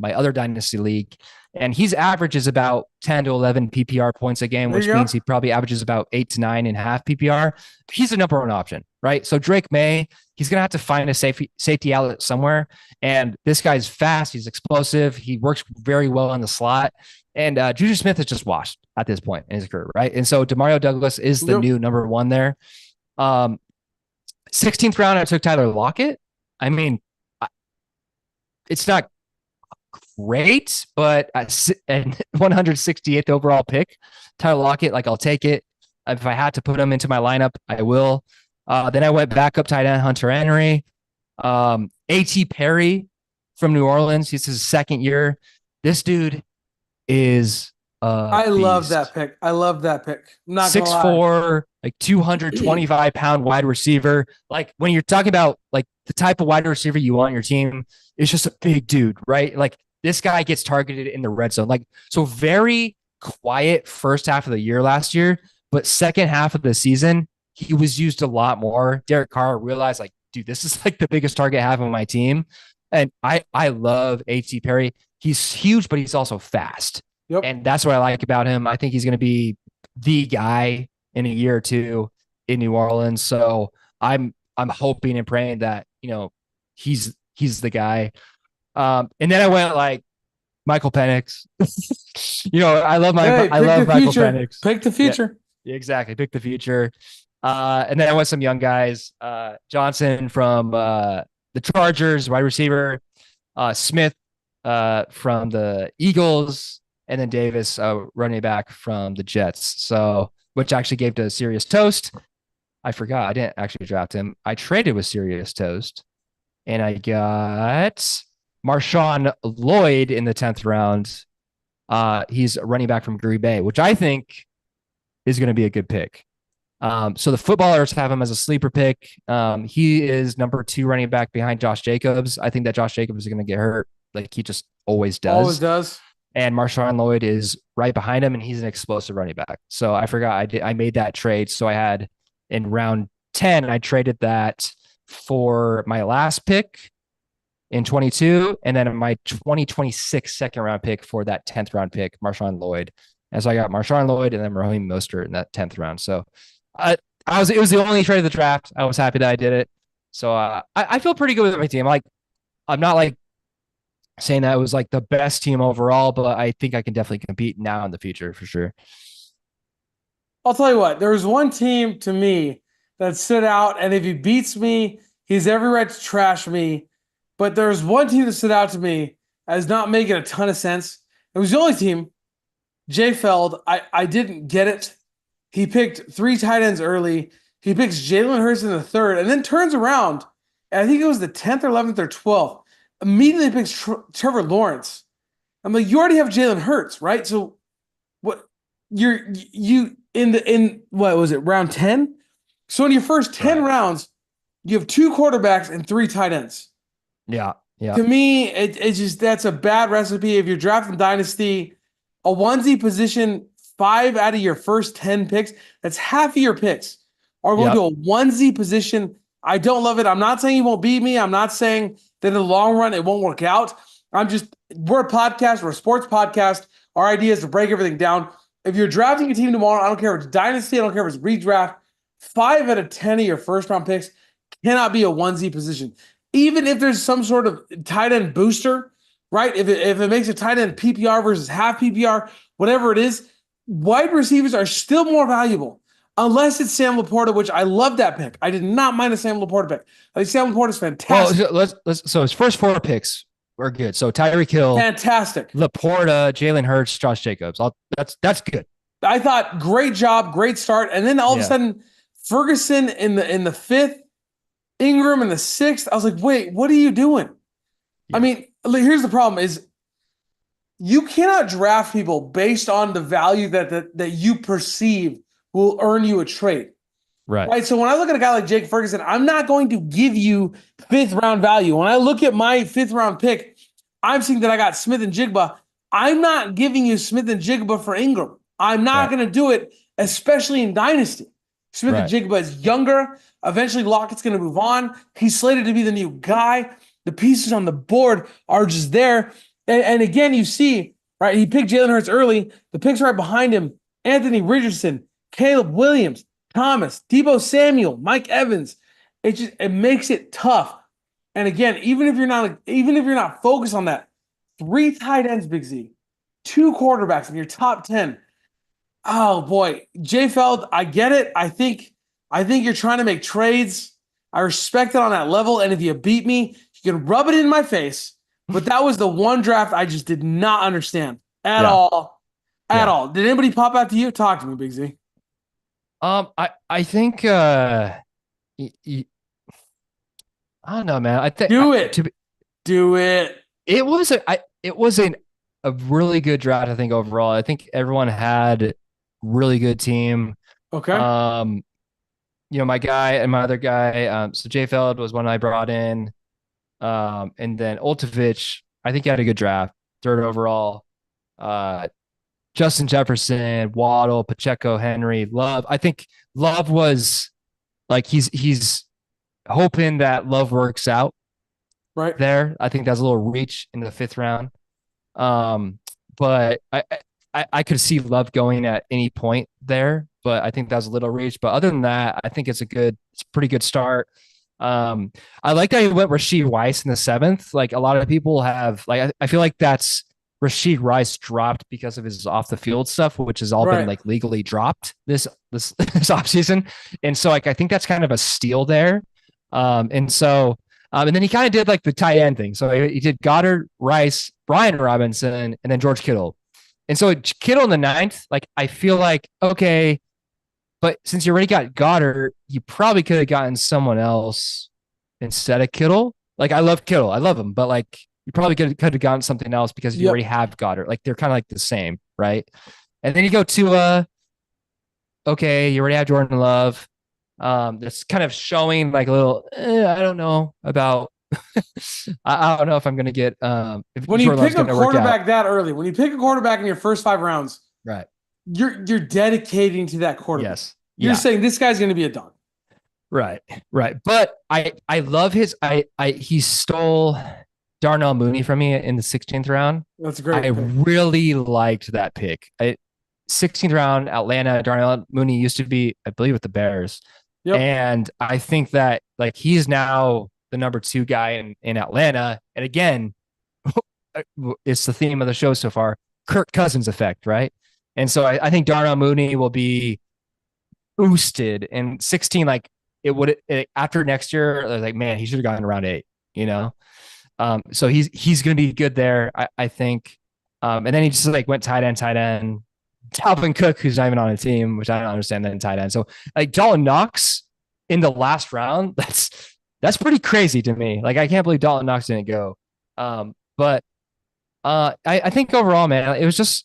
A: my other dynasty league, and his average is about 10 to 11 PPR points a game, which means he probably averages about 8 to 9.5 PPR. He's the number one option, right? So Drake May, he's going to have to find a safety outlet somewhere. And this guy's fast. He's explosive. He works very well in the slot. And Juju Smith is just washed at this point in his career, right? And so Demario Douglas is the new number one there. 16th round, I took Tyler Lockett. I mean, it's not great, but at 168th overall pick, Tyler Lockett, like I'll take it. If I had to put him into my lineup, I will. Then I went back up tight end Hunter Henry. A.T. Perry from New Orleans. He's his second year. This dude is
B: I love that pick. I love that pick. Not
A: 6'4", like 225-pound wide receiver. Like when you're talking about like the type of wide receiver you want on your team, it's just a big dude, right? Like this guy gets targeted in the red zone. Like so very quiet first half of the year last year, but second half of the season, he was used a lot more. Derek Carr realized like, dude, this is like the biggest target I have on my team. And I love A.T. Perry. He's huge, but he's also fast.
B: Yep.
A: And that's what I like about him. I think he's going to be the guy in a year or two in New Orleans. So I'm hoping and praying that, you know, he's the guy. And then I went like Michael Penix. You know, I love Michael Penix.
B: Pick the future.
A: Yeah, exactly. Pick the future. And then I went some young guys. Johnson from the Chargers, wide receiver. Smith from the Eagles. And then Davis, running back from the Jets. So, which actually gave to Serious Toast. I forgot. I didn't actually draft him. I traded with Serious Toast. And I got Marshawn Lloyd in the 10th round. He's a running back from Green Bay, which I think is going to be a good pick. So the footballers have him as a sleeper pick. He is number 2 running back behind Josh Jacobs. I think that Josh Jacobs is going to get hurt like he just always does.
B: Always does.
A: And Marshawn Lloyd is right behind him, and he's an explosive running back. So I forgot I made that trade. So I had in round 10, I traded that for my last pick in 22, and then my 2026 second round pick for that 10th round pick, Marshawn Lloyd. And so I got Marshawn Lloyd and then Raheem Mostert in that 10th round. So it was the only trade of the draft. I was happy that I did it. So I feel pretty good with my team. Like I'm not like saying that it was like the best team overall, but I think I can definitely compete now in the future for sure.
B: I'll tell you what, there was one team to me that stood out, and if he beats me, he's every right to trash me. But there was one team that stood out to me as not making a ton of sense. It was the only team, Jay Feld. I didn't get it. He picked 3 tight ends early. He picks Jalen Hurts in the 3rd, and then turns around, and I think it was the 10th or 11th or 12th. Immediately picks Trevor Lawrence. I'm like, you already have Jalen Hurts, right? So what you in what was it, round 10? So in your first 10 rounds, you have 2 quarterbacks and 3 tight ends.
A: Yeah.
B: To me, it's just that's a bad recipe. If you're drafting dynasty, a onesie position, 5 out of your first 10 picks, that's half of your picks are going to a onesie position. I don't love it. I'm not saying he won't beat me. I'm not saying that in the long run it won't work out. We're a podcast, we're a sports podcast. Our idea is to break everything down. if you're drafting a team tomorrow, I don't care if it's dynasty, I don't care if it's redraft, 5 out of 10 of your first round picks cannot be a 1Z position. Even if there's some sort of tight end booster, right? If it makes a tight end PPR versus half PPR, whatever it is, wide receivers are still more valuable. Unless it's Sam Laporta, which I love that pick. I did not mind a Sam Laporta pick. I think Sam Laporta is fantastic.
A: Well, so his first 4 picks were good. So Tyreek Hill,
B: fantastic.
A: Laporta, Jalen Hurts, Josh Jacobs. That's good.
B: I thought great job, great start, and then all of a sudden Ferguson in the 5th, Ingram in the 6th. I was like, wait, what are you doing? Yeah. I mean, here's the problem: is you cannot draft people based on the value that you perceive will earn you a trade. Right. So when I look at a guy like Jake Ferguson, I'm not going to give you 5th round value. When I look at my 5th round pick, I'm seeing that I got Smith and Jigba. I'm not giving you Smith and Jigba for Ingram. I'm not going to do it, especially in Dynasty. Smith and Jigba is younger. Eventually, Lockett's going to move on. He's slated to be the new guy. The pieces on the board are just there. And again, you see, right, he picked Jalen Hurts early. The picks right behind him, Anthony Richardson, Caleb Williams, Thomas, Deebo Samuel, Mike Evans. It makes it tough. And again, even if you're not focused on that, 3 tight ends, Big Z, 2 quarterbacks in your top 10. Oh boy, Jay Feld, I get it. I think you're trying to make trades. I respect it on that level. And if you beat me, you can rub it in my face. But that was the one draft I just did not understand at all. At all. Did anybody pop out to you? Talk to me, Big Z.
A: I think I don't know, man. I think
B: do it.
A: It was a really good draft, I think, overall. I think everyone had a really good team.
B: Okay.
A: My guy and my other guy, so Jay Feld was one I brought in. And then Ultivich, I think he had a good draft, 3rd overall. Justin Jefferson, Waddle, Pacheco, Henry, Love. I think Love was like he's hoping that Love works out
B: right
A: there. I think that's a little reach in the 5th round. But I could see Love going at any point there, but I think that's a little reach. But other than that, I think it's a pretty good start. I like that he went Rashid Rice in the 7th. Like a lot of people have, like, I feel like that's Rashid Rice dropped because of his off the field stuff, which has all been like legally dropped this offseason. And so like I think that's kind of a steal there. And then he kind of did like the tight end thing. So he did Goddard, Rice, Brian Robinson, and then George Kittle. And so Kittle in the 9th, like I feel like, okay, but since you already got Goddard, you probably could have gotten someone else instead of Kittle. Like I love Kittle. I love him, but like you probably could have gotten something else because you already have Goddard. Like they're kind of like the same, right? And then you go to okay, you already have Jordan Love. That's kind of showing like a little, I don't know about, I don't know if I'm going to get, if
B: when you pick a quarterback that early, when you pick a quarterback in your first 5 rounds,
A: right,
B: you're dedicating to that quarterback.
A: Yes.
B: You're saying this guy's going to be a dog.
A: Right. But I love he stole Darnell Mooney from me in the 16th round.
B: That's great.
A: I really liked that pick. 16th round, Atlanta. Darnell Mooney used to be, I believe, with the Bears. Yep. And I think that like he's now the number 2 guy in Atlanta. And again, it's the theme of the show so far, Kirk Cousins effect, right? And so I think Darnell Mooney will be boosted in 16. Like after next year, like, man, he should have gotten around 8, so he's going to be good there, I think. And then he just like went tight end. Dalvin Cook, who's not even on a team, which I don't understand that in tight end. So like Dalton Knox in the last round, that's pretty crazy to me. Like I can't believe Dalton Knox didn't go. But I think overall, man, it was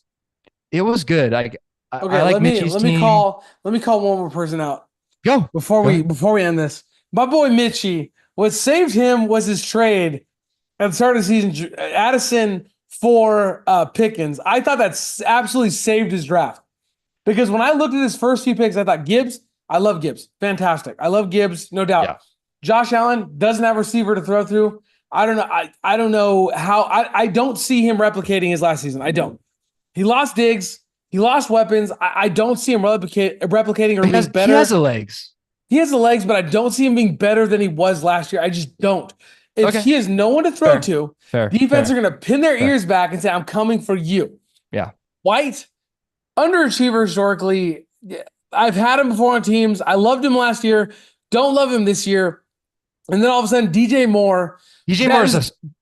A: good. Like
B: okay,
A: I like
B: let me call one more person out.
A: Go
B: before we end this. My boy Mitchie, what saved him was his trade at the start of the season. Addison for Pickens. I thought that absolutely saved his draft because when I looked at his first few picks, I thought Gibbs. I love Gibbs. Fantastic. I love Gibbs, no doubt. Yeah. Josh Allen doesn't have a receiver to throw through. I don't know. I don't know how. I don't see him replicating his last season. I don't. He lost Diggs. He lost weapons. I don't see him replicating or being better.
A: He has the legs.
B: He has the legs, but I don't see him being better than he was last year. I just don't. If
A: Okay.
B: he has no one to throw to, defense are going to pin their ears back and say, I'm coming for you.
A: Yeah.
B: White, underachiever historically. I've had him before on teams. I loved him last year. Don't love him this year. And then all of a sudden, DJ Moore.
A: DJ Moore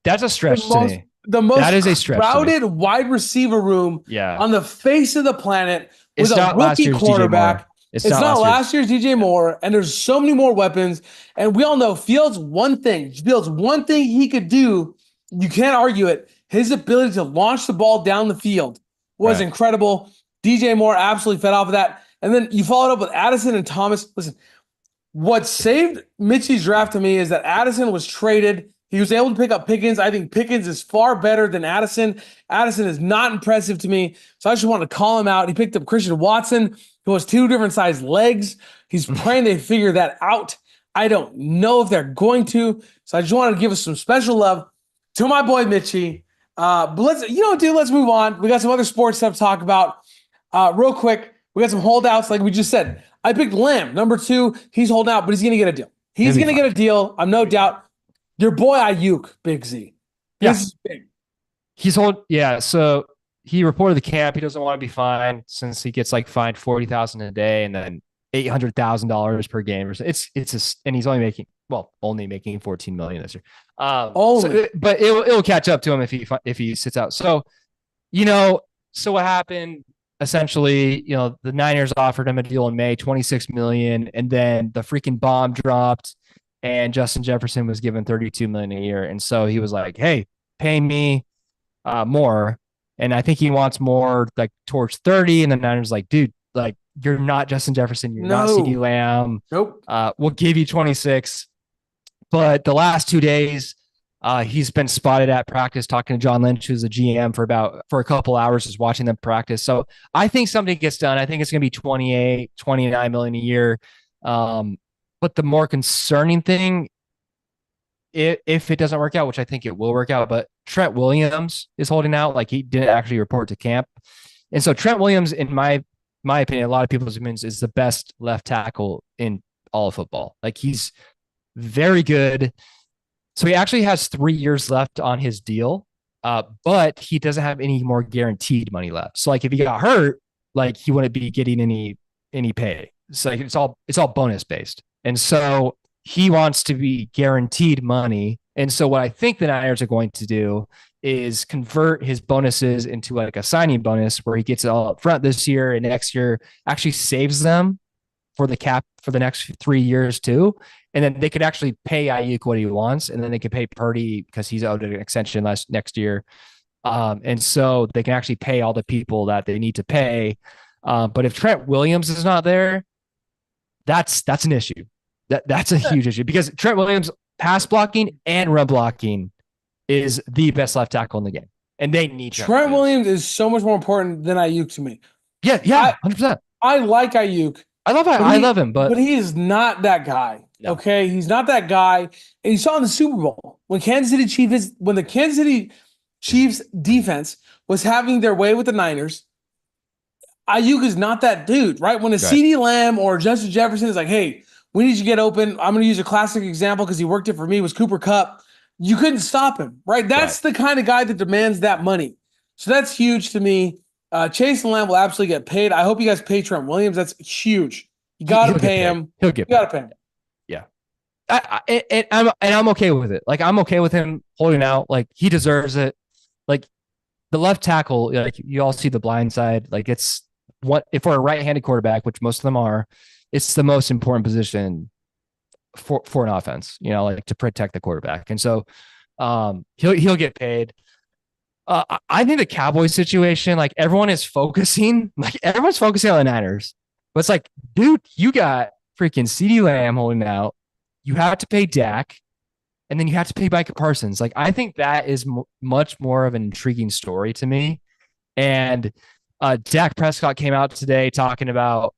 A: that's a stretch to me.
B: The most
A: that is a stretch
B: crowded wide receiver room on the face of the planet with a rookie quarterback. It's not last year's DJ Moore, and there's so many more weapons. And we all know Fields one thing he could do. You can't argue it. His ability to launch the ball down the field was incredible. DJ Moore absolutely fed off of that. And then you followed up with Addison and Thomas. Listen, what saved Mitchie's draft to me is that Addison was traded. He was able to pick up Pickens. I think Pickens is far better than Addison. Addison is not impressive to me, so I just want to call him out. He picked up Christian Watson, who has 2 different sized legs. He's praying they figure that out. I don't know if they're going to, so I just wanted to give us some special love to my boy Mitchie. But let's move on. We got some other sports stuff to talk about. Real quick, we got some holdouts, like we just said. I picked Lamb, number 2. He's holding out, but he's going to get a deal. He's going to get a deal. I'm no doubt. Your boy Ayuk, Big Z. This is big.
A: So he reported the camp. He doesn't want to be fined since he gets fined $40,000 a day and then $800,000 per game. And he's only making $14 million this year. But it'll catch up to him if he sits out. So what happened? Essentially, the Niners offered him a deal in May, $26 million, and then the freaking bomb dropped. And Justin Jefferson was given $32 million a year. And so he was like, hey, pay me more. And I think he wants more towards 30. And the Niners like, dude, you're not Justin Jefferson. You're not CeeDee Lamb.
B: Nope.
A: We'll give you 26. But the last 2 days, he's been spotted at practice talking to John Lynch, who's the GM for a couple hours, just watching them practice. So I think something gets done. I think it's going to be 28, 29 million a year. But the more concerning thing, if it doesn't work out, which I think it will work out, but Trent Williams is holding out. He didn't actually report to camp. And so Trent Williams, in my opinion, a lot of people's opinions, is the best left tackle in all of football. He's very good. So he actually has 3 years left on his deal, but he doesn't have any more guaranteed money left. So if he got hurt, he wouldn't be getting any pay. So it's all bonus based. And so he wants to be guaranteed money. And so what I think the Niners are going to do is convert his bonuses into a signing bonus where he gets it all up front this year, and next year actually saves them for the cap for the next 3 years too. And then they could actually pay Ayuk what he wants, and then they could pay Purdy because he's owed an extension next year. And so they can actually pay all the people that they need to pay. But if Trent Williams is not there, that's an issue. That's a huge issue because Trent Williams pass blocking and run blocking is the best left tackle in the game, and they need
B: Trent Williams is so much more important than Ayuk to me.
A: Yeah, 100%.
B: I like Ayuk.
A: I love him, but
B: he is not that guy. No. Okay, he's not that guy. And you saw in the Super Bowl when the Kansas City Chiefs defense was having their way with the Niners. Ayuk is not that dude, right? When a CeeDee Lamb or Justin Jefferson is like, hey, we need you to get open. I'm going to use a classic example because he worked it for me, was Cooper Kupp. You couldn't stop him, right? That's the kind of guy that demands that money. So that's huge to me. Chase and Lamb will absolutely get paid. I hope you guys pay Trent Williams. That's huge. You got to pay him.
A: He'll get paid.
B: You got to pay him.
A: Yeah. I'm okay with it. I'm okay with him holding out. He deserves it. The left tackle, you all see the blind side. It's what if we're a right-handed quarterback, which most of them are, it's the most important position for an offense, to protect the quarterback. And so he'll get paid. I think the Cowboys situation, everyone's focusing on the Niners. But it's dude, you got freaking CeeDee Lamb holding out. You have to pay Dak, and then you have to pay Micah Parsons. I think that is much more of an intriguing story to me. And Dak Prescott came out today talking about,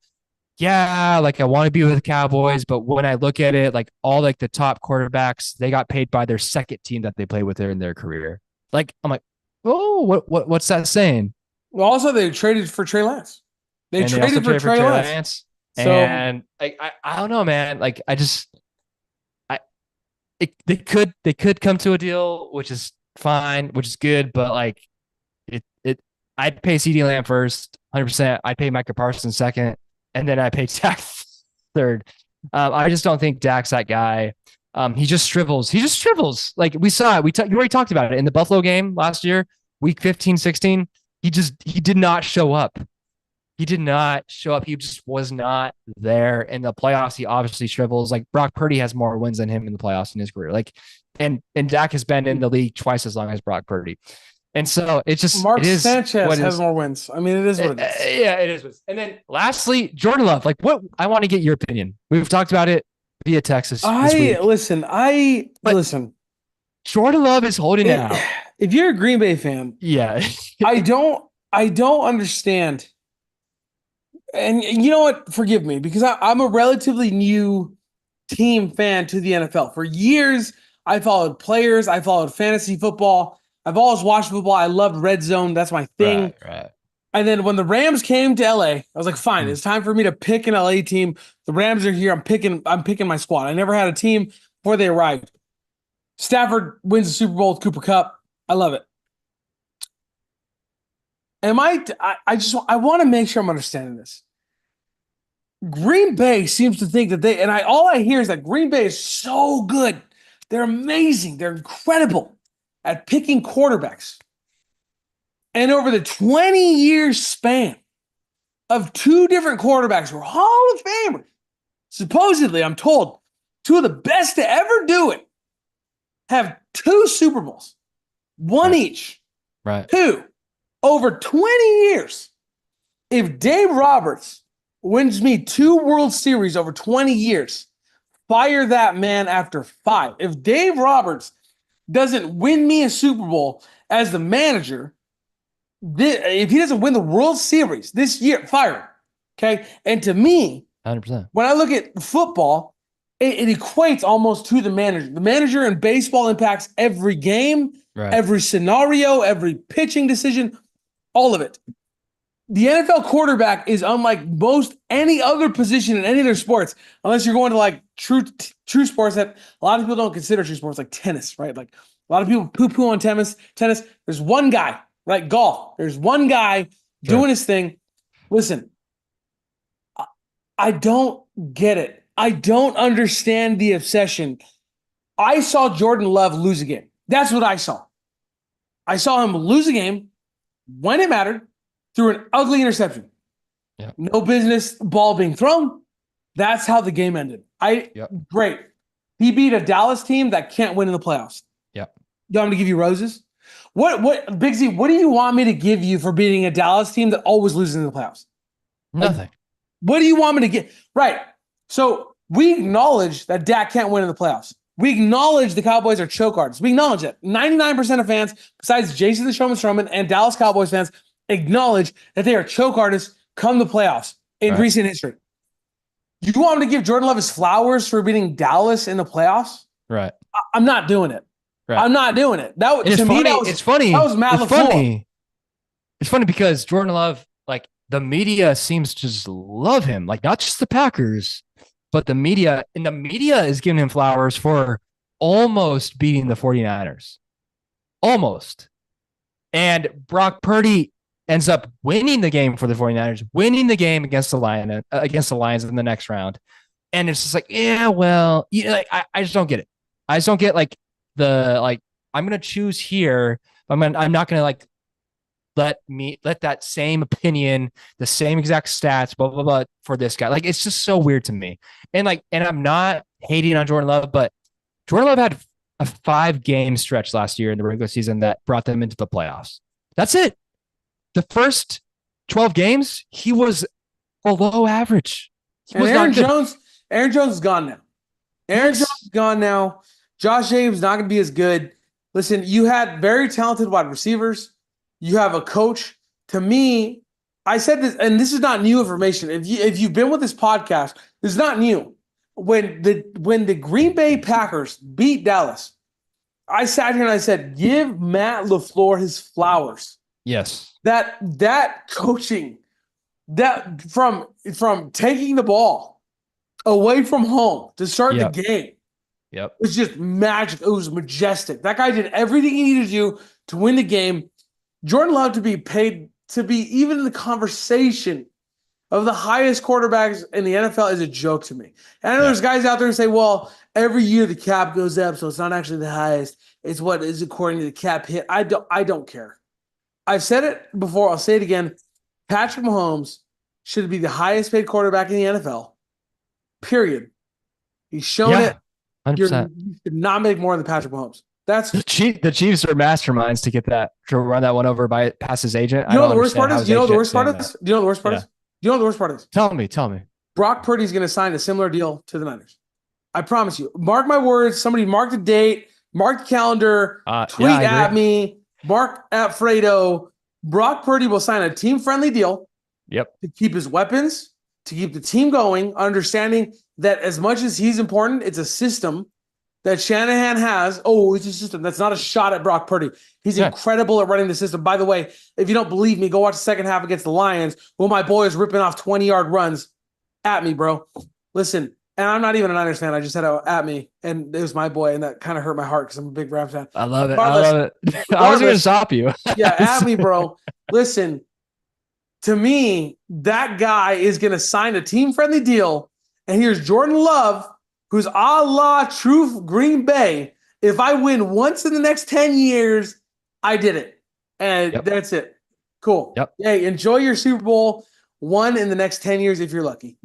A: I want to be with the Cowboys, but when I look at it, all the top quarterbacks, they got paid by their second team that they played with in their career. I'm like, oh, what's that saying?
B: Well, also they traded for Trey Lance. They
A: And they also
B: traded for
A: traded for
B: Trey
A: Trey
B: Lance.
A: Lance.
B: So
A: And I don't know, man. Like I they could come to a deal, which is fine, which is good, but like it I'd pay CD Lamb first, 100%. I'd pay Micah Parsons second, and then I pay Dak third. I just don't think Dak's that guy. He just shrivels. He just shrivels. Like we saw it. You already talked about it in the Buffalo game last year, week 15, 16. He did not show up. He did not show up. He just was not there in the playoffs. He obviously shrivels. Like Brock Purdy has more wins than him in the playoffs in his career. Like, and Dak has been in the league twice as long as Brock Purdy. And so
B: Mark
A: it is
B: Sanchez
A: what it
B: has
A: is.
B: more wins. I mean, it is what it is.
A: Yeah, it is. And then lastly, Jordan Love. Like, what I want to get your opinion. We've talked about it via Texas this week.
B: Listen.
A: Jordan Love is holding it out.
B: If you're a Green Bay fan,
A: yeah,
B: I don't understand. And you know what? Forgive me because I'm a relatively new team fan to the NFL. For years, I followed players. I followed fantasy football. I've always watched football. I loved Red Zone. That's my thing.
A: Right.
B: And then when the Rams came to LA, I was like, fine, it's time for me to pick an LA team. The Rams are here. I'm picking my squad. I never had a team before they arrived. Stafford wins the Super Bowl with Cooper Kupp. I love it. I want to make sure I'm understanding this. Green Bay seems to think that all I hear is that Green Bay is so good. They're amazing. They're incredible at picking quarterbacks. And over the 20-year span of two different quarterbacks who are Hall of Famers, supposedly, I'm told, two of the best to ever do it, have two Super Bowls, one each.
A: Right.
B: Two. Over 20 years. If Dave Roberts wins me 2 World Series over 20 years, fire that man after 5. If Dave Roberts doesn't win me a Super Bowl as the manager, if he doesn't win the World Series this year, fire him. Okay? And to me,
A: 100%.
B: When I look at football, it equates almost to the manager. The manager in baseball impacts every game, every scenario, every pitching decision, all of it. The NFL quarterback is unlike most any other position in any of their sports, unless you're going to like true sports that a lot of people don't consider true sports, like tennis, right? Like a lot of people poo-poo on tennis. There's one guy, right? Golf. There's one guy doing his thing. Listen, I don't get it. I don't understand the obsession. I saw Jordan Love lose a game. That's what I saw. I saw him lose a game when it mattered through an ugly interception.
A: Yep.
B: No business ball being thrown. That's how the game ended. Great. He beat a Dallas team that can't win in the playoffs.
A: Yep.
B: You want me to give you roses? What Big Z, what do you want me to give you for beating a Dallas team that always loses in the playoffs?
A: Nothing.
B: What do you want me to get? Right. So we acknowledge that Dak can't win in the playoffs. We acknowledge the Cowboys are choke artists. We acknowledge that. 99% of fans, besides Jason the Showman Strowman and Dallas Cowboys fans, acknowledge that they are choke artists come the playoffs in recent history. You want me to give Jordan Love his flowers for beating Dallas in the playoffs?
A: Right.
B: I'm not doing it.
A: Right.
B: I'm not doing it.
A: It's funny.
B: That was Matt LaFleur.
A: It's funny because Jordan Love, like the media seems to just love him. Like not just the Packers, but the media. And the media is giving him flowers for almost beating the 49ers. Almost. And Brock Purdy ends up winning the game for the 49ers, winning the game against the Lions in the next round. And it's just like, yeah, well, like, I just don't get it. I just don't get like I'm going to choose here. I'm not going to like let that same opinion, the same exact stats, blah, blah, blah for this guy. Like, it's just so weird to me. And I'm not hating on Jordan Love, but Jordan Love had a 5-game stretch last year in the regular season that brought them into the playoffs. That's it. The first 12 games, he was below average.
B: Aaron Jones is gone now. Aaron Jones is gone now. Josh Jacobs not going to be as good. Listen, you had very talented wide receivers. You have a coach. To me, I said this, and this is not new information. If you've been with this podcast, this is not new. When the Green Bay Packers beat Dallas, I sat here and I said, give Matt LaFleur his flowers.
A: Yes.
B: That coaching, that from taking the ball away from home to start the
A: Yep.
B: game
A: Yep.
B: was just magic. It was majestic. That guy did everything he needed to do to win the game. Jordan Love to be paid to be even in the conversation of the highest quarterbacks in the NFL is a joke to me. And I know
A: Yeah.
B: there's guys out there who say, well, every year the cap goes up, so it's not actually the highest. It's what is according to the cap hit. I don't care. I've said it before, I'll say it again. Patrick Mahomes should be the highest paid quarterback in the NFL. Period. He's shown
A: Yeah.
B: it.
A: 100%.
B: You should not make more than Patrick Mahomes. That's
A: The Chiefs are masterminds to get that, to run that one over by past his agent.
B: you
A: I
B: know
A: don't
B: what the worst
A: understand
B: part
A: how
B: is?
A: his
B: You know what the
A: agent
B: worst part
A: saying
B: is?
A: that.
B: Do you know what the worst part
A: Yeah.
B: is? Do you know what the worst part is?
A: Tell me.
B: Brock Purdy's going to sign a similar deal to the Niners. I promise you. Mark my words. Somebody mark the date, mark the calendar,
A: Yeah,
B: tweet
A: I
B: at
A: agree.
B: me, mark at Fredo. Brock Purdy will sign a team-friendly deal
A: Yep.
B: to keep his weapons, to keep the team going, understanding that as much as he's important, it's a system that Shanahan has. Oh, it's a system. That's not a shot at Brock Purdy. He's incredible at running the system. By the way, if you don't believe me, go watch the second half against the Lions when my boy is ripping off 20-yard runs at me, bro. Listen, and I'm not even a Niners fan. I just said at me, and it was my boy, and that kind of hurt my heart because I'm a big Rams fan.
A: I love it.
B: Regardless,
A: I love it. I was going to stop you.
B: Yeah, at me, bro. Listen, to me, that guy is going to sign a team-friendly deal, and here's Jordan Love, who's a la true Green Bay. If I win once in the next 10 years, I did it. And that's it. Cool.
A: Yep.
B: Hey, enjoy your Super Bowl one in the next 10 years if you're lucky.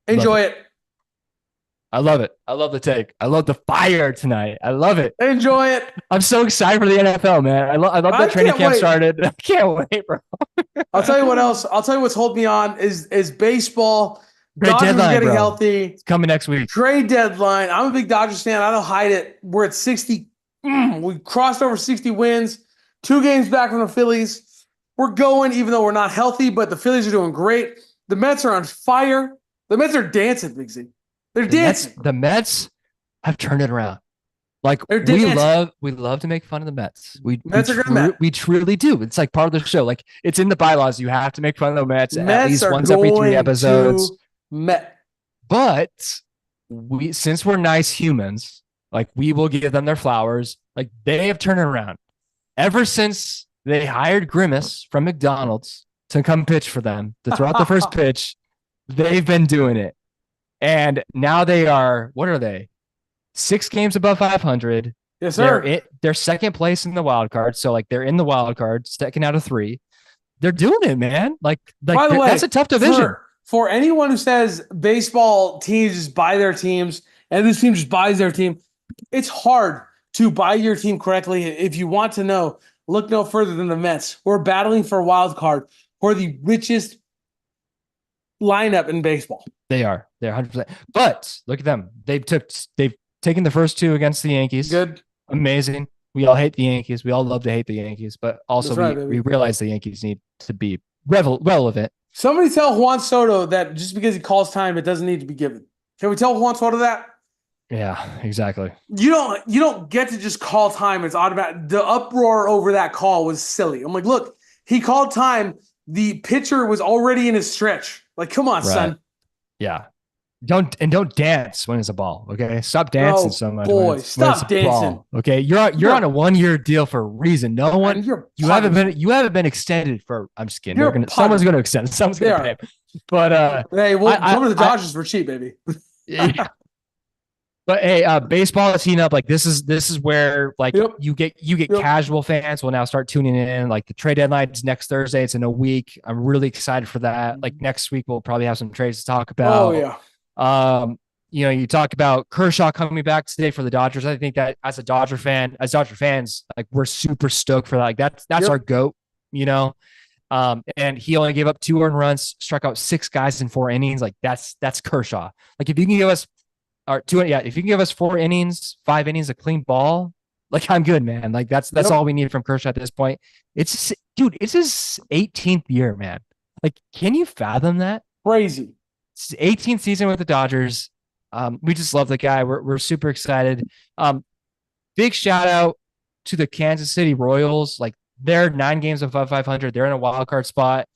B: Enjoy it.
A: I love it. I love the take. I love the fire tonight. I love it.
B: Enjoy it.
A: I'm so excited for the NFL, man. I love that training camp started. I can't wait, bro.
B: I'll tell you what else. I'll tell you what's holding me on is baseball.
A: Trade
B: Dodgers
A: deadline,
B: getting
A: bro.
B: healthy.
A: It's coming next week.
B: Trade deadline. I'm a big Dodgers fan. I don't hide it. We're at 60. We crossed over 60 wins. 2 games back from the Phillies. We're going, even though we're not healthy, but the Phillies are doing great. The Mets are on fire. The Mets are dancing, Big Z. They're dancing.
A: The Mets have turned it around. Like we love to make fun of the Mets. We truly do. It's like part of the show. Like it's in the bylaws. You have to make fun of the Mets at least once every 3 episodes. But since we're nice humans, like we will give them their flowers. Like they have turned it around. Ever since they hired Grimace from McDonald's to come pitch for them, to throw out the first pitch, they've been doing it. And now they are, what are they? 6 games above 500.
B: Yes, sir.
A: They're second place in the wild card. So like they're in the wild card, second out of 3. They're doing it, man. Like
B: by the way,
A: that's a tough division.
B: For anyone who says baseball teams just buy their teams and this team just buys their team, it's hard to buy your team correctly. If you want to know, look no further than the Mets. We're battling for a wild card for the richest lineup in baseball.
A: They're 100%. But look at them. They've taken the first 2 against the Yankees.
B: Good.
A: Amazing. We all hate the Yankees. We all love to hate the Yankees, but also we realize the Yankees need to be relevant.
B: Somebody tell Juan Soto that just because he calls time, it doesn't need to be given. Can we tell Juan Soto that?
A: Yeah, exactly.
B: You don't get to just call time. It's automatic. The uproar over that call was silly. I'm like, look, he called time. The pitcher was already in his stretch. Like, come on, son.
A: Yeah. Don't dance when it's a ball. Okay. Stop dancing so much.
B: Boy, stop dancing. Ball,
A: okay. You're on a 1-year deal for a reason. No one, you haven't been extended for, I'm just kidding. Someone's going to extend. Someone's going to pay. But,
B: hey, we'll come to the Dodgers for cheap, baby.
A: Yeah. But hey, baseball is heating up. Like this is where like you get casual fans will now start tuning in. Like the trade deadline is next Thursday. It's in a week. I'm really excited for that. Like next week we'll probably have some trades to talk about.
B: Oh yeah.
A: You talk about Kershaw coming back today for the Dodgers. I think that as Dodger fans, like we're super stoked for that. Like that's our GOAT, and he only gave up 2 earned runs, struck out 6 guys in 4 innings. Like that's Kershaw. Like if you can give us if you can give us 4 innings, 5 innings, a clean ball, like I'm good, man. Like that's all we need from Kershaw at this point. It's his 18th year, man. Like, can you fathom that?
B: Crazy.
A: It's his 18th season with the Dodgers. We just love the guy. We're super excited. Big shout out to the Kansas City Royals. Like They're 9 games above 500. They're in a wild card spot.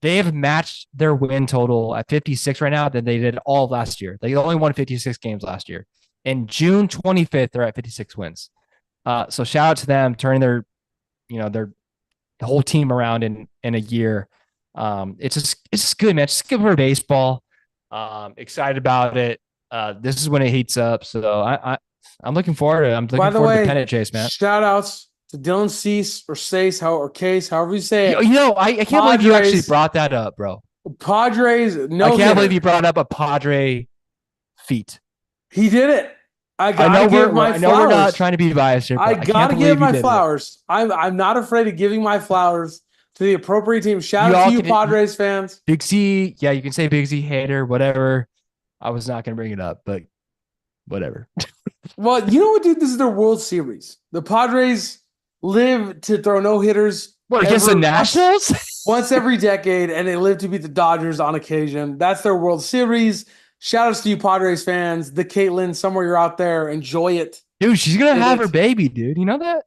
A: They have matched their win total at 56 right now than they did all last year. They only won 56 games last year. In June 25th, they're at 56 wins. So shout out to them turning their whole team around in a year. It's just good, man. It's just good for baseball. Excited about it. This is when it heats up. So I'm looking forward to it. I'm looking forward to pennant chase, man.
B: Shout outs to Dylan Cease or Stace, or Case, however you say it.
A: I can't believe you actually brought that up, bro.
B: Padres, no.
A: I can't believe you brought up a Padre feat.
B: He did it. I know we're
A: not trying to be biased here.
B: I gotta give my flowers. I'm not afraid of giving my flowers to the appropriate team. Shout out to you, Padres fans.
A: Big Z, yeah, you can say Big Z hater, whatever. I was not gonna bring it up, but whatever.
B: Well, you know what, dude? This is their World Series. The Padres live to throw no hitters.
A: What, against the Nationals?
B: Once every decade, and they live to beat the Dodgers on occasion. That's their World Series. Shout outs to you, Padres fans. The Caitlin, somewhere you're out there, enjoy it.
A: Dude, she's gonna have her baby, dude. You know that?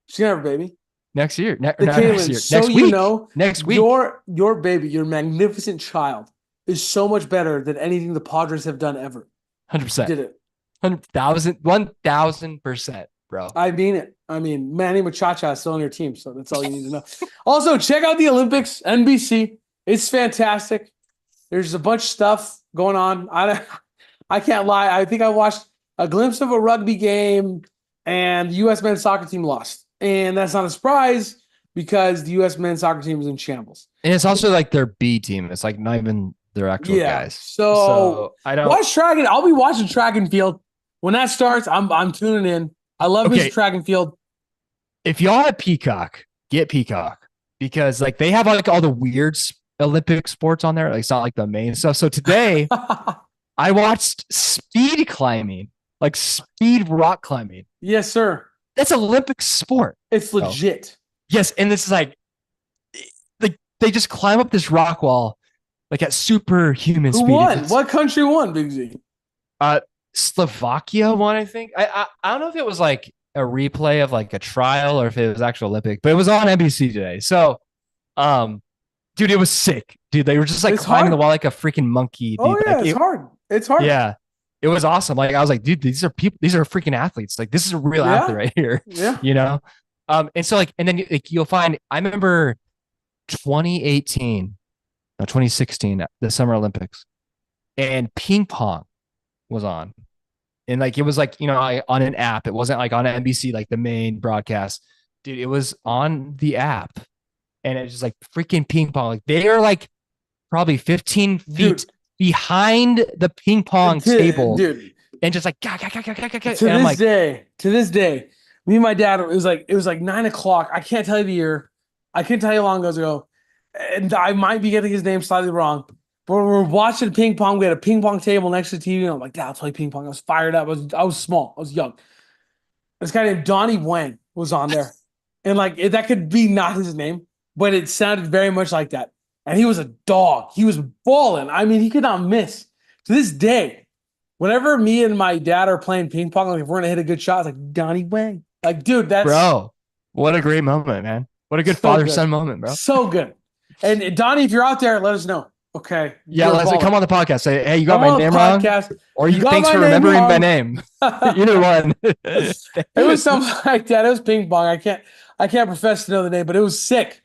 B: She's gonna have a baby
A: next year.
B: Next week.
A: Next week.
B: Your baby, your magnificent child, is so much better than anything the Padres have done ever.
A: 100%.
B: Did it?
A: 1,000%, bro.
B: I mean it. I mean, Manny Machacha is still on your team, so that's all you need to know. Also, check out the Olympics, NBC. It's fantastic. There's a bunch of stuff going on. I can't lie. I think I watched a glimpse of a rugby game, and the U.S. men's soccer team lost. And that's not a surprise because the U.S. men's soccer team is in shambles.
A: And it's also like their B team. It's like not even their actual guys.
B: So I don't watch track and I'll be watching track and field. When that starts, I'm tuning in. I love me track and field.
A: If y'all have Peacock, get Peacock because like they have like all the weird Olympic sports on there. Like it's not like the main stuff. So today I watched speed climbing, like speed rock climbing.
B: Yes, sir.
A: That's Olympic sport.
B: It's legit.
A: Yes, and this is like they just climb up this rock wall like at superhuman speed.
B: Who won? What country won, Big Z?
A: Slovakia won, I think. I don't know if it was like a replay of like a trial or if it was actual Olympic, but it was on NBC today. So, dude, it was sick. Dude, they were just like climbing the wall like a freaking monkey. Dude.
B: Oh yeah,
A: like,
B: it's hard. It's hard.
A: Yeah, it was awesome. Like I was like, dude, these are people. These are freaking athletes. Like this is a real athlete right here.
B: Yeah,
A: you know. And so like, and then like you'll find. I remember 2018, no 2016, the Summer Olympics, and ping pong was on. And like it was like, you know, on an app. It wasn't like on NBC, like the main broadcast. Dude, it was on the app. And it's just like freaking ping pong. Like they are like probably 15 feet behind the ping pong table.
B: Dude.
A: And just like
B: to this day, me and my dad, it was like 9:00. I can't tell you the year. I can't tell you how long ago. And I might be getting his name slightly wrong. But we're watching ping pong. We had a ping pong table next to the TV. And I'm like, Dad, I'll play ping pong. I was fired up. I was small. I was young. This guy named Donnie Wang was on there. And like that could be not his name, but it sounded very much like that. And he was a dog. He was balling. I mean, he could not miss. To this day, whenever me and my dad are playing ping pong, like if we're gonna hit a good shot, it's like Donnie Wang. Like, dude, that's
A: bro. What a great moment, man. What a good father-son moment, bro.
B: So good. And Donnie, if you're out there, let us know. Okay.
A: Yeah, let's come on the podcast. Say, hey, you got my name wrong. Or thanks for remembering my name. Either one.
B: It was something like that. It was ping pong. I can't profess to know the name, but it was sick.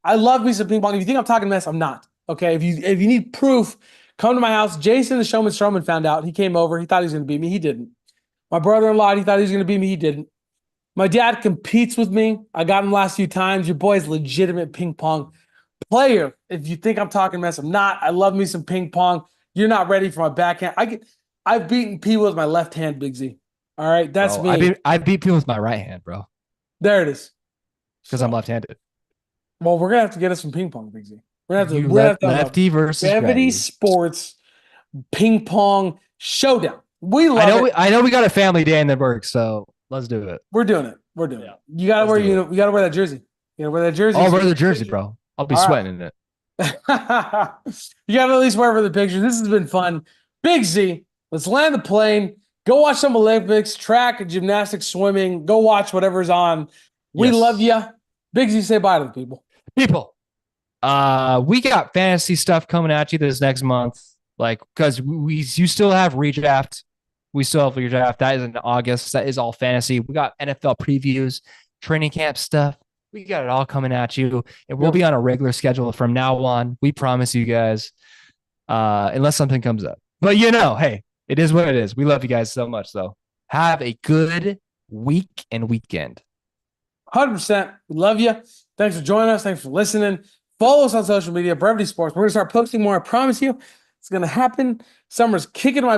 B: I love me some ping pong. If you think I'm talking mess, I'm not. Okay. If you need proof, come to my house. Jason, the showman Strowman, found out. He came over. He thought he was gonna beat me. He didn't. My brother-in-law, he thought he was gonna beat me. He didn't. My dad competes with me. I got him the last few times. Your boy's legitimate ping pong player. If you think I'm talking mess, I'm not. I love me some ping pong. You're not ready for my backhand. I've beaten people with my left hand, Big Z. All right, that's me.
A: I beat people with my right hand, bro.
B: There it is.
A: Because I'm left-handed.
B: Well, we're gonna have to get us some ping pong, Big Z. We're gonna have to
A: lefty versus
B: Brevity Sports ping pong showdown. We love it.
A: I know we got a family day in the works, so let's do it.
B: We're doing it. You gotta wear that jersey. You gotta wear that jersey.
A: I'll wear the jersey, bro. I'll be sweating in it.
B: You got to at least wear for the picture. This has been fun. Big Z, let's land the plane. Go watch some Olympics, track, gymnastics, swimming. Go watch whatever's on. We love you. Biggsy, say bye to the people.
A: People, we got fantasy stuff coming at you this next month. Like, because you still have redraft. We still have redraft. That is in August. That is all fantasy. We got NFL previews, training camp stuff. We got it all coming at you. And we'll be on a regular schedule from now on. We promise you guys, unless something comes up. But hey, it is what it is. We love you guys so much, though. Have a good week and weekend.
B: 100%. We love you. Thanks for joining us. Thanks for listening. Follow us on social media, Brevity Sports. We're going to start posting more. I promise you. It's going to happen. Summer's kicking my